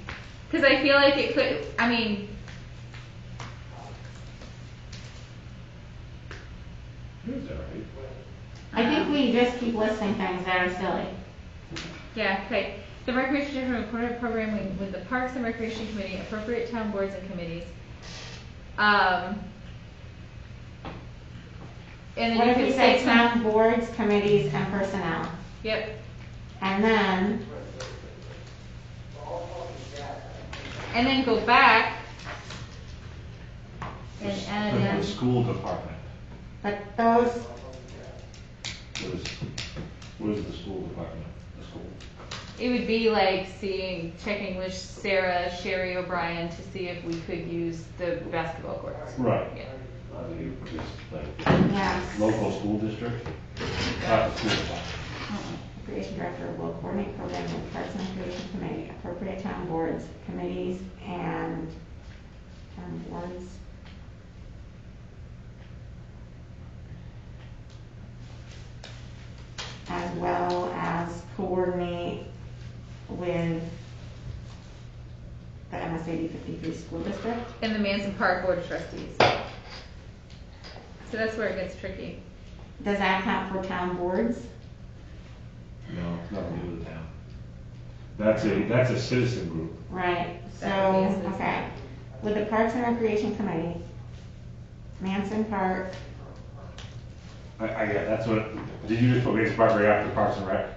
because I feel like it could, I mean, It's all right. I think we just keep listing things that are silly. yeah, okay. The recreation director will coordinate programming with the Parks and Recreation Committee, appropriate town boards and committees. And then What you if we could say say town boards, committees, and personnel? Yep, And then, and then go back and add The in, school department, but those, what is the school department, the school? it would be like checking with Sarah, Sherry O'Brien to see if we could use the basketball courts. Right. Yeah. Just like yes. local school district, not the school department. Recreation director will coordinate programming with Parks and Recreation Committee, appropriate town boards, committees, and town boards. As well as coordinate with the MSAD 53 school district. And the Manson Park Board of Trustees. So that's where it gets tricky. Does that count for town boards? No, it's nothing to do with the town. That's a citizen group. Right, so, That would be a citizen. okay. With the Parks and Recreation Committee, Manson Park, Yeah, that's what, did you just put Manson Park right after Parks and Rec?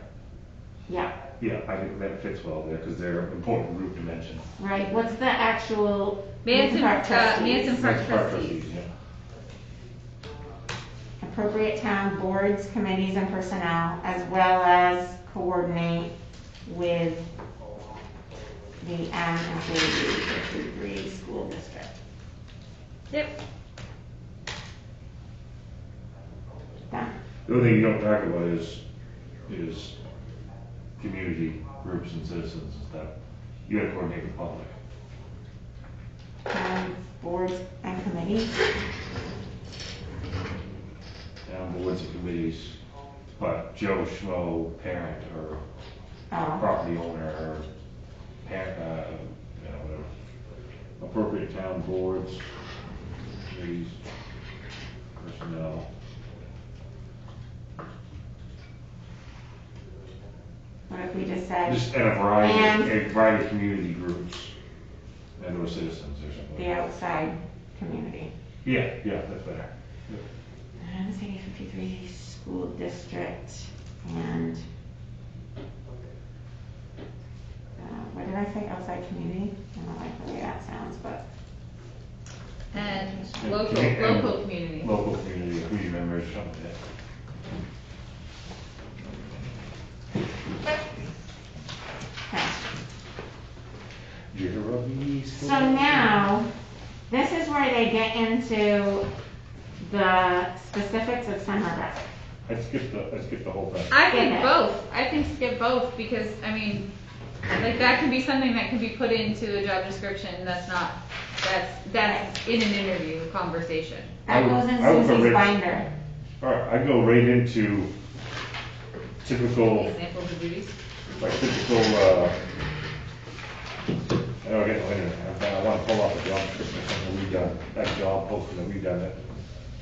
yeah, Yeah, I think that fits well there, because they're an important group to mention. right, what's the actual Manson Park trustees? Manson Park Manson Park trustees. yeah. Appropriate town boards, committees, and personnel, as well as coordinate with the MSAD 53 school district. Yep. Done. The only thing you don't talk about is community groups and citizens and stuff. You gotta coordinate with the public. Town boards and committees, Town boards and committees, but Joe Schmo, parent, or oh, property owner, or parent, whatever. Appropriate town boards, committees, personnel. what if we just said Just and a variety of community groups and or citizens or something. the outside community? Yeah, that's better. MSAD 53 school district and, what did I say, outside community? I don't like the way that sounds, but, And And local community. Local community, community members, something like that. okay. You're a beast. So now, this is where they get into the specifics of summer rec. I skipped the whole thing. I think Okay. both. I think skip both because, I mean, like that can be something that can be put into a job description that's that's in an interview conversation. That goes in I would Susie's commit- binder. Alright, I go right into typical, Examples of duties. like typical, I know I get no internet, I want to pull up a job description, something we've done, that job posting that we've done, that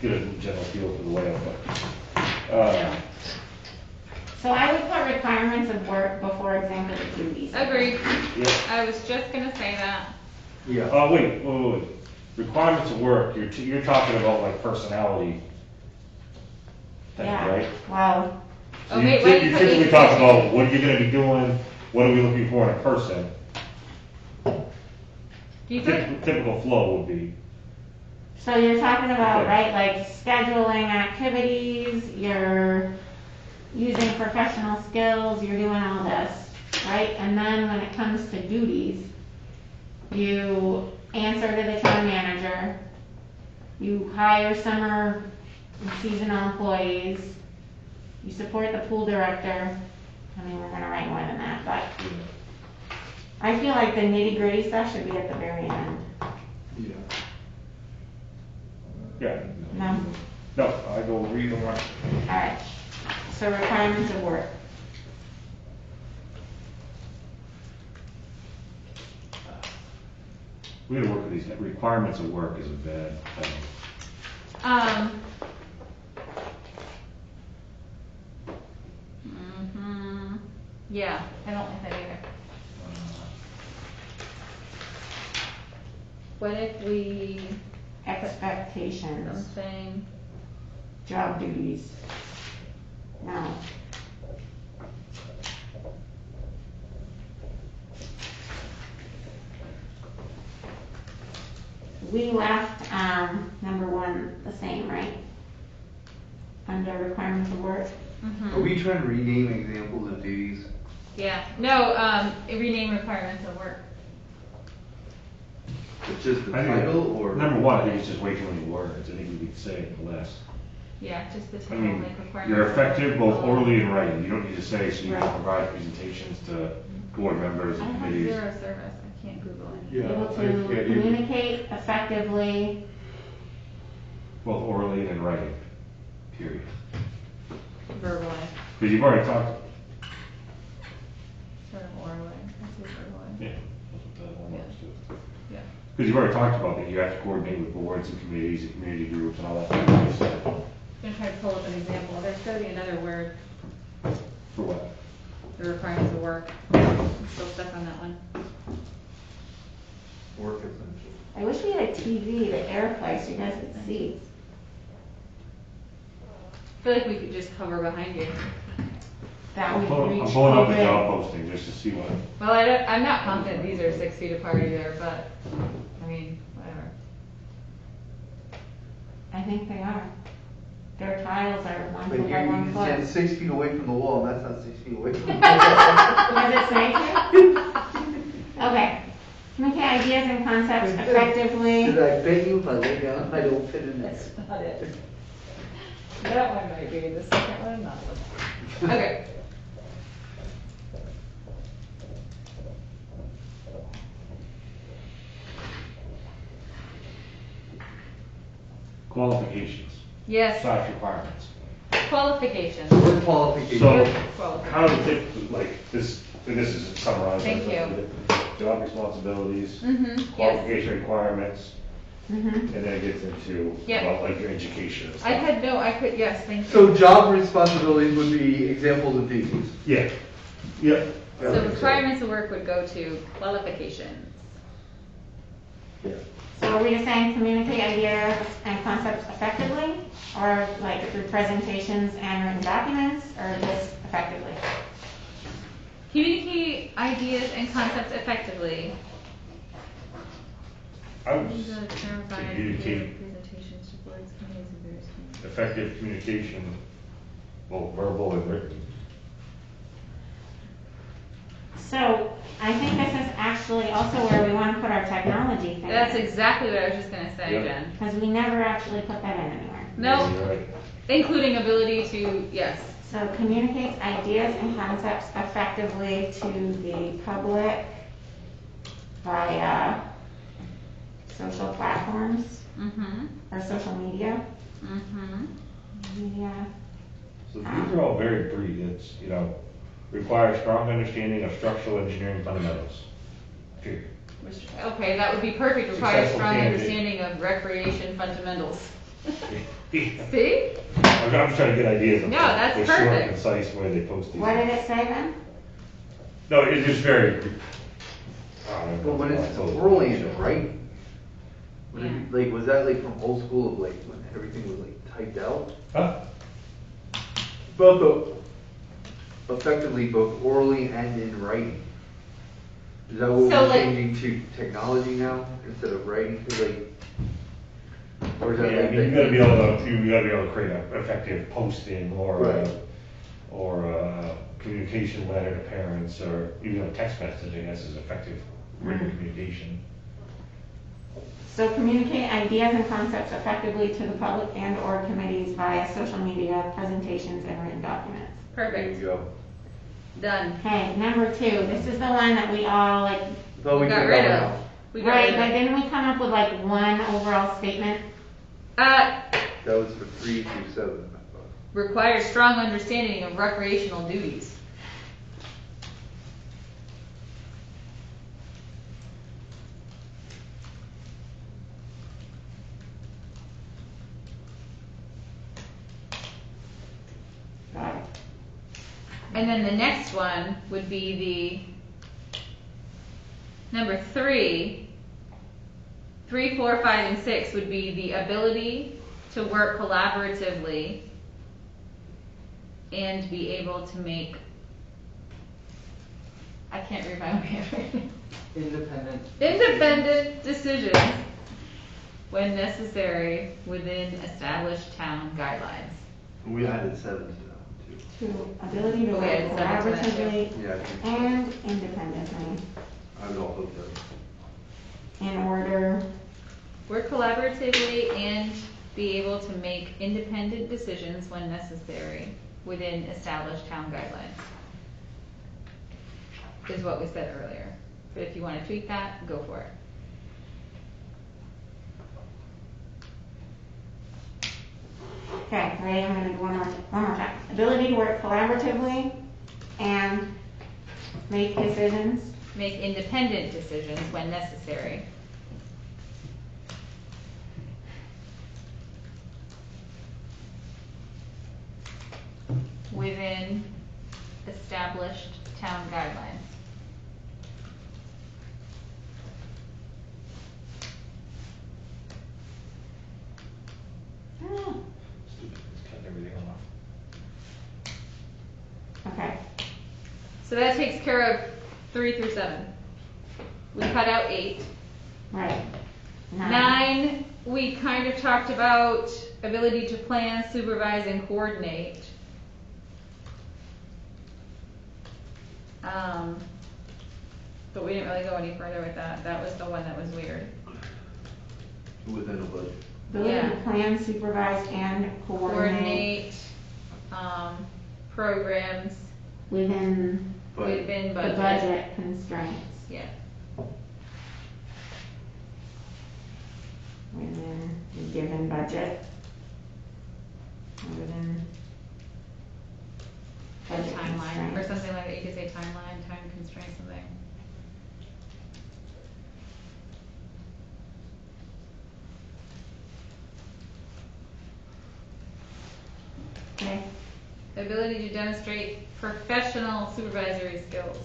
get a general feel for the layout, but, So I would put requirements of work before example of duties. Agreed. yeah. I was just gonna say that. Yeah. Wait. Requirements of work, you're talking about like personality thing, Yeah, right? well, Oh, You wait, why do you you put typically each talk position? about what you're gonna be doing, what are we looking for in a person. Do you think? Typical flow would be, so you're talking about, Okay. right, like scheduling activities, you're using professional skills, you're doing all this, right? And then when it comes to duties, you answer to the town manager, you hire summer and seasonal employees, you support the pool director. I mean, we're gonna write more than that, but I feel like the nitty gritty stuff should be at the very end. yeah. No? No, I go read them one. Alright, so requirements of work. We gotta work with these, requirements of work is a bad thing. Yeah, I don't like that either. What if we Expectations, something, job duties. No. We left, number one the same, right? Under requirements of work. Are we trying to rename examples of duties? yeah, no, rename requirements of work. It's just the I think- title or? Number one, I think it's just way too many words, I think we could say it less. Yeah, just the I title, mean, like requirements. you're of effective work. both orally and writing, you don't need to say, so you can Right. provide presentations to board members I and have committees. zero service, I can't Google it. Yeah, Able I to can't either. communicate effectively. Both orally and in writing, period. Verbally, Because you've already talked, sort of orally, I say verbally. yeah, that's what the one was too. Yeah. Because you've already talked about that you have to coordinate with boards and committees and community groups and all that kind of stuff. I'm gonna try to pull up an example, there's gotta be another word, For what? the requirements of work. I'm still stuck on that one. Work essentials. I wish we had a TV to airplay so you guys could see. I feel like we could just cover behind you. That I'm would pulling reach up the COVID. job posting just to see what, Well, I'm not confident these are 6 feet apart either, but, I mean, whatever. I think they are. Their tiles are 1 But foot by you 1 can foot. stand 6 feet away from the wall, and that's not 6 feet away from the wall. Does it say so? Okay. Communicate ideas and concepts effectively. Did I bet you if I lay down, I don't fit in this? That's not it. That one might be, the second one, not one. Okay. qualifications, Yes, slash requirements. qualifications. Or qualifications. So, Qualifications. how do we take, like, this, and this is summarized. Thank you. Job responsibilities, Mm-hmm, yes. qualification requirements, Mhm. and then it gets into, Yeah. about like your education and I stuff. had no, I could, yes, thank you. So job responsibilities would be examples of duties. Yeah, yeah. So requirements of work would go to qualifications. Yeah. So are we just saying communicate ideas and concepts effectively? Or like through presentations and written documents, or just effectively? Communicate ideas and concepts effectively. I would These are clarified, communicate presentations to boards, committees, and various committees. effective communication, both verbal and written. So I think this is actually also where we want to put our technology thing. That's exactly what I was just gonna say, Yeah. Jen. Because we never actually put that in anywhere. No, You're right. including ability to, yes. So communicates ideas and concepts effectively to the public via social platforms Mm-hmm, or social media. mm-hmm. Media. So these are all very brief, it's, require strong understanding of structural engineering fundamentals. Period. Okay, that would be perfect, require Successful strong candidate. understanding of recreation fundamentals. I'm See? just trying to get ideas of No, that's the short, perfect. concise way they post these. What did it say then? No, it's just very. But when it's orally in writing, when it, like, was that like from old school of like when everything was like typed out? Huh? Both effectively both orally and in writing. Is that what So, we're like- changing to technology now instead of writing? 'Cause, like, or is that Yeah, I like mean, you gotta be able to create an effective posting or, Right. a communication letter to parents, or even a text message, I guess, is effective written communication. So communicate ideas and concepts effectively to the public and or committees via social media, presentations, and written documents. there Perfect, you go. done. Okay, number 2, this is the one that we all like, Thought We got took rid that of. one out. We got right, rid but of it. didn't we come up with like one overall statement? That was for 3 through 7, I thought. Require strong understanding of recreational duties. Got it. And then the next one would be the number 3, 3, 4, 5, and 6 would be the ability to work collaboratively and be able to make, I can't read my own handwriting. Independent decisions when necessary within established town guidelines. We added 7 to that one too. To ability to Oh, work yeah, it's seven to that, too. collaboratively Yeah, I think and independently I would also put. in order Work collaboratively and be able to make independent decisions when necessary within established town guidelines. Is what we said earlier. But if you want to tweak that, go for it. Okay, ready? I'm gonna do one more time. Ability to work collaboratively and make decisions Make independent decisions when necessary. Within established town guidelines. Stupid, it's cutting everything off. Okay, So that takes care of 3 through 7. We cut out 8. right. 9, we kind of talked about ability to plan, supervise, and coordinate. But we didn't really go any further with that. That was the one that was weird. Within a budget. Ability to Yeah. plan, supervise, and coordinate Programs within But within the budget. budget constraints. Yeah. Within the given budget. Within A budget timeline, or constraints. something like that. You could say timeline, time constraint, something. Okay, Ability to demonstrate professional supervisory skills.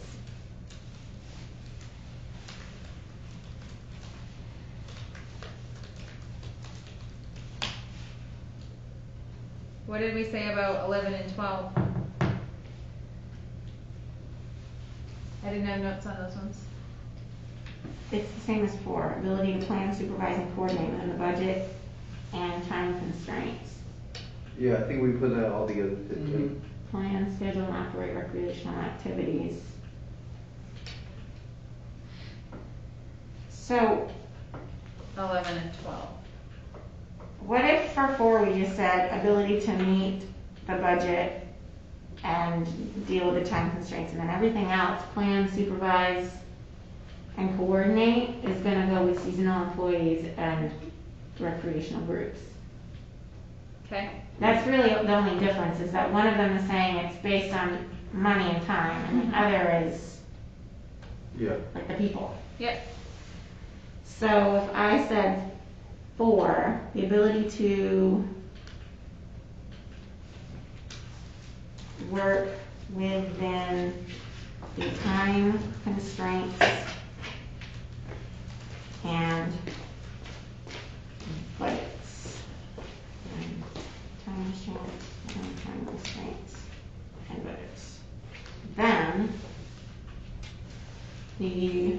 What did we say about 11 and 12? I didn't have notes on those ones. it's the same as 4. Ability to plan, supervise, and coordinate within the budget and time constraints. yeah, I think we put that all together. Too. Plan, schedule, and operate recreational activities. So, 11 and 12. what if for 4 we just said ability to meet the budget and deal with the time constraints, and then everything else, plan, supervise, and coordinate, is gonna go with seasonal employees and recreational groups. Okay? That's really the only difference, is that one of them is saying it's based on money and time, and the other is Yeah. like the people. Yep. So if I said 4, the ability to work within the time constraints and budgets. And time constraints and budgets. Then the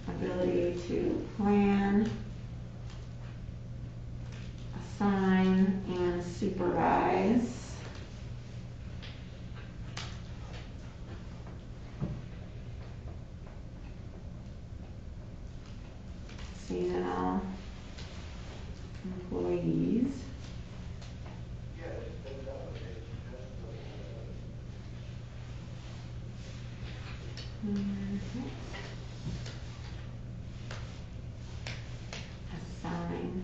ability to plan, assign, and supervise seasonal employees. Assign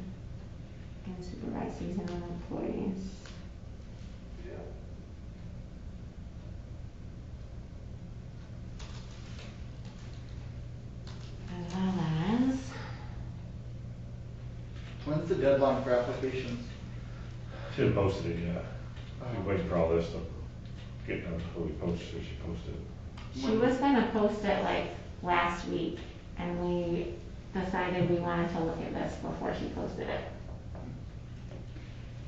and supervise seasonal employees. As well as, When's the deadline for applications? Should have posted it, yeah. She waited for all this to get done before we posted it, she posted it. she was gonna post it like last week, and we decided we wanted to look at this before she posted it.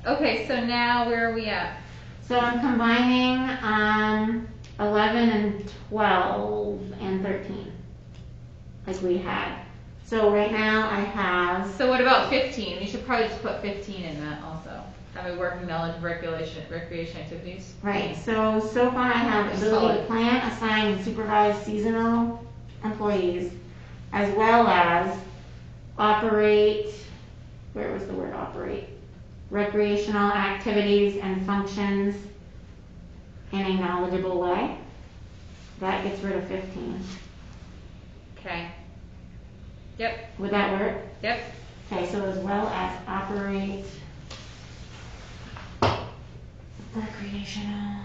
Okay, so now where are we at? So I'm combining 11 and 12 and 13, like we had. So right now I have, So what about 15? We should probably just put 15 in that also. Have a working knowledge of recreation activities. right, so far I have ability to plan, assign, and supervise seasonal employees, as well as operate, where was the word operate? Recreational activities and functions in a knowledgeable way. That gets rid of 15. Okay. Yep, Would that work? yep. Okay, so as well as operate recreational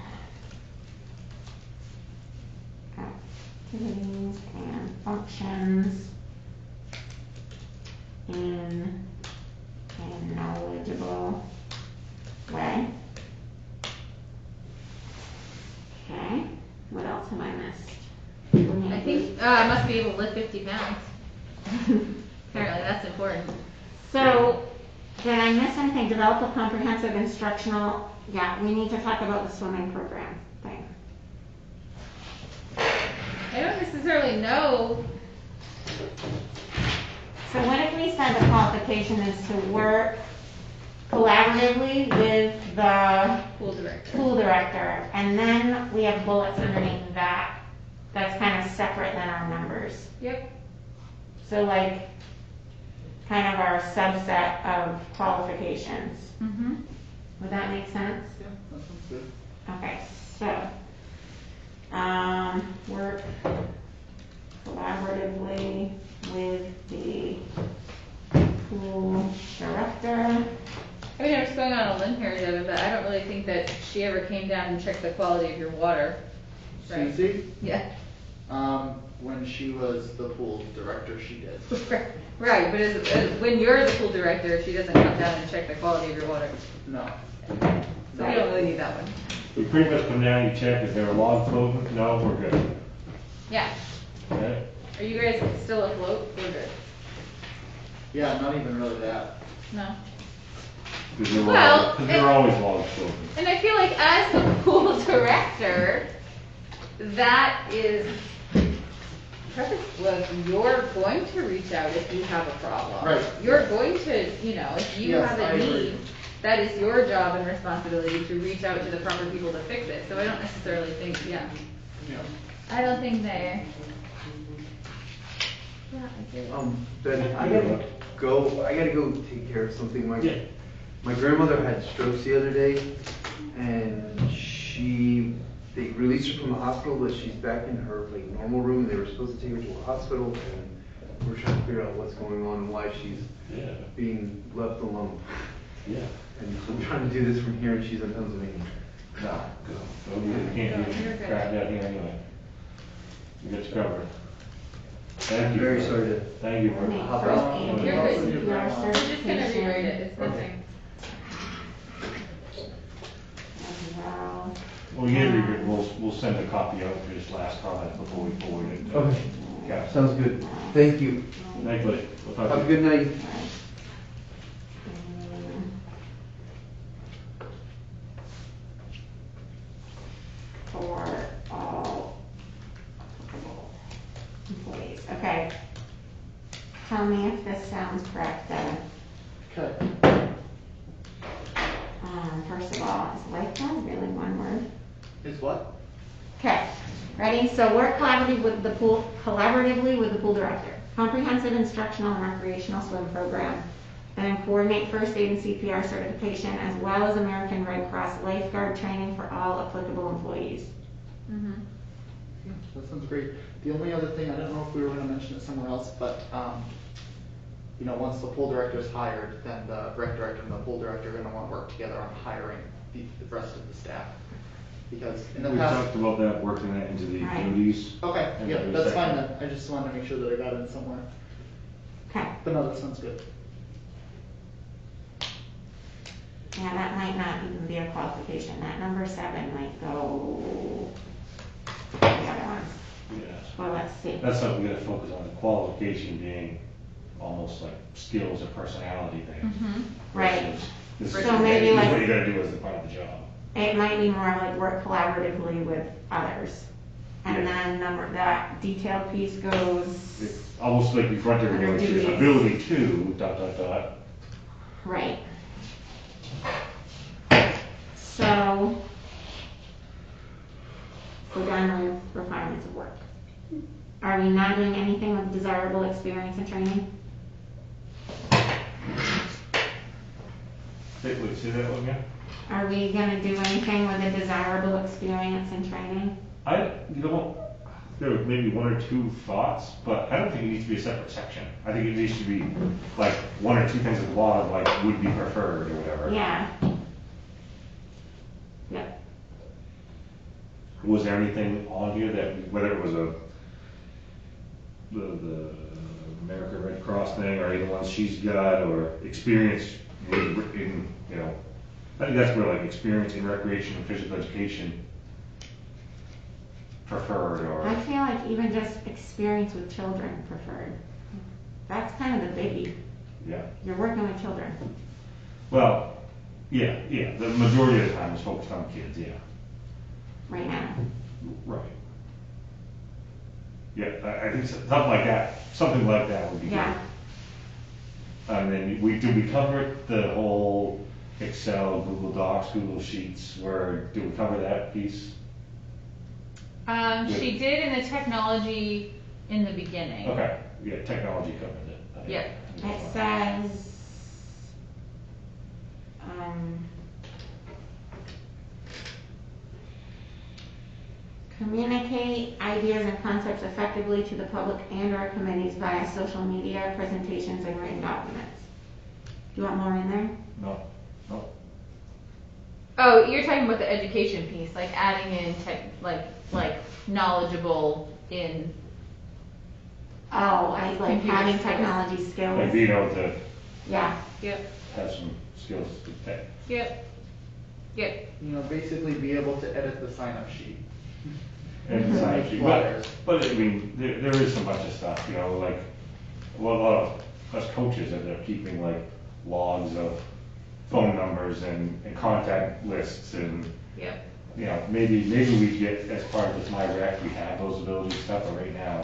activities and functions in a knowledgeable way. Okay, what else have I missed? I think I must be able to lift 50 pounds. Apparently that's important. So, did I miss anything? Develop a comprehensive instructional, yeah, we need to talk about the swimming program thing. I don't necessarily know. So what if we said the qualification is to work collaboratively with the Pool director. pool director, and then we have bullets underneath that, that's kind of separate than our numbers. Yep. So like, kind of our subset of qualifications. Mm-hmm. Would that make sense? Yeah, that sounds good. Okay, so, work collaboratively with the pool director. I mean, I'm just going on a limb here, Devin, but I don't really think that she ever came down and checked the quality of your water. Right. Susie, Yeah. when she was the pool director, she did. Right, but when you're the pool director, she doesn't come down and check the quality of your water. No. So we don't really need that one. You pretty much come down, you check, is there a log floating? No, we're good. Yeah. Okay? Are you guys still afloat? We're good. Yeah, not even really that. No. Because there Well, are always logs floating. And I feel like as the pool director, that is well, you're going to reach out if you have a problem. Right. You're going to, if you Yes, have I a agree. need, that is your job and responsibility to reach out to the proper people to fix it. So I don't necessarily think, Yeah. I don't think they're. Yeah, I get it. Ben, I gotta go take care of something. Yeah. My grandmother had strokes the other day, and they released her from the hospital, but she's back in her like normal room. They were supposed to take her to a hospital, and we're trying to figure out what's going on and why she's Yeah. being left alone. Yeah. And I'm trying to do this from here, and she's in Pennsylvania. No, you can't You're do good. crap down here anyway. You got you covered. Thank you. Very sorry to. Thank you. Make Hop first out. aid You're kit, good. CPR We're just gonna certification rewrite it, it's Okay. nothing. as well. Well, yeah, we'll send a copy out for this last comment before we forward it. Okay. Yeah. Sounds good. Thank you. Thank you. We'll talk to Have a you. good night. For all applicable employees, okay. Tell me if this sounds correct, Devin. Okay. First of all, is lifeguard really one word? Is what? Okay, ready? So work collaboratively with the pool director. Comprehensive instructional and recreational swim program. And then coordinate first aid and CPR certification as well as American Red Cross lifeguard training for all applicable employees. Mm-hmm. Yeah, that sounds great. The only other thing, I don't know if we were gonna mention it somewhere else, but, you know, once the pool director is hired, then the rec director and the pool director are gonna wanna work together on hiring the rest of the staff. Because in the We past. talked about that, working that into the Right. duties. Okay, And yeah, every that's fine second. then. I just wanted to make sure that I got it somewhere. Okay, But no, that sounds good. yeah, that might not even be a qualification. That number 7 might go to the other ones. Yes. Well, let's see. That's something we gotta focus on, the qualification being almost like skills or personality things. Mm-hmm. Right. versus this So is- maybe this is like- what you gotta do as a part of the job. It might be more like work collaboratively with others. And Yeah. then that detailed piece goes, It's almost like you front Under everyone, duties. ability to, dot, dot, dot. right. So, we're done with requirements of work. Are we not doing anything with desirable experience and training? Wait, say that one again? Are we gonna do anything with a desirable experience and training? There were maybe one or two thoughts, but I don't think it needs to be a separate section. I think it needs to be like one or two things at the bottom, like would be preferred or whatever. Yeah. Yep. Was there anything on here that, whether it was the American Red Cross thing, or any ones she's got, or experience in, you know, I think that's where like experience in recreation and physical education preferred, or. I feel like even just experience with children preferred. That's kind of the biggie. Yeah, You're working with children. well, yeah, the majority of the time is focused on kids, yeah, Right now. right. Yeah, I think something like that would be good. Yeah. And then did we cover the whole Excel, Google Docs, Google Sheets, did we cover that piece? She did in the technology in the beginning. Okay, yeah, technology covered it. Yep. It says, communicate ideas and concepts effectively to the public and/or committees via social media, presentations, and written documents. Do you want more in there? No. Oh, you're talking about the education piece, like adding in like knowledgeable in. Oh, I like Computer having skills. technology Like skills. being able to Yeah, Yep. have some skills to take. Yep. Yep. You know, basically be able to edit the sign-up sheet. And Mhm. science sheet. Flyers. But I mean, there is some bunch of stuff, you know, like, well, a lot of us coaches ended up keeping like logs of phone numbers and contact lists, and, Yep. you know, maybe we get, as part of this My Rec, we have those abilities and stuff, but right now,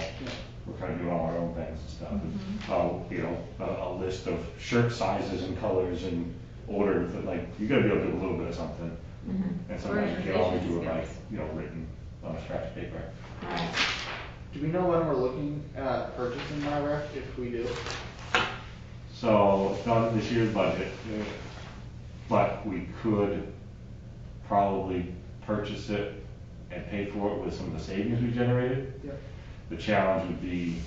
we're kind of doing all our own things and stuff. And, you know, a list of shirt sizes and colors and orders, and like, you gotta be able to do a little bit of something. And sometimes you can't always do it by, Organization you know, written on a scratch of paper. alright. Do we know when we're looking at purchasing MyRec, if we do? So it's not in this year's budget, but we could probably purchase it and pay for it with some of the savings we generated. Yep. The challenge would be,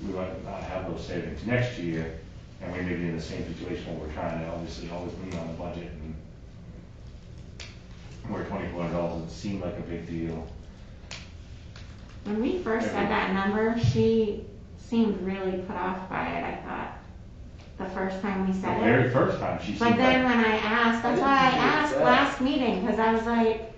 we might not have those savings next year, and we may be in the same situation where we're trying to obviously always lean on the budget and where $2,400 doesn't seem like a big deal. When we first said that number, she seemed really put off by it, I thought, the first time we The said very it. first time she But seemed then like, when I asked, that's I why I didn't think it was asked that. last meeting, because I was like,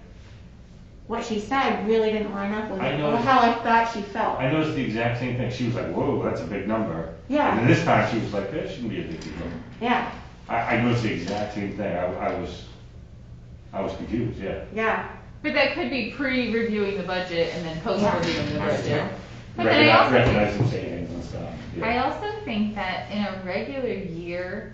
what she said really didn't line up with I know. how I thought she felt. I noticed the exact same thing. She was like, whoa, that's a big number. Yeah. And then this time she was like, that shouldn't be a big deal. Yeah, I noticed the exact same thing. I was confused, yeah. yeah. But that could be pre-reviewing the budget and then post-reviewing the budget. But then I Recognize, also, recognize some savings and stuff. Yeah. I also think that in a regular year,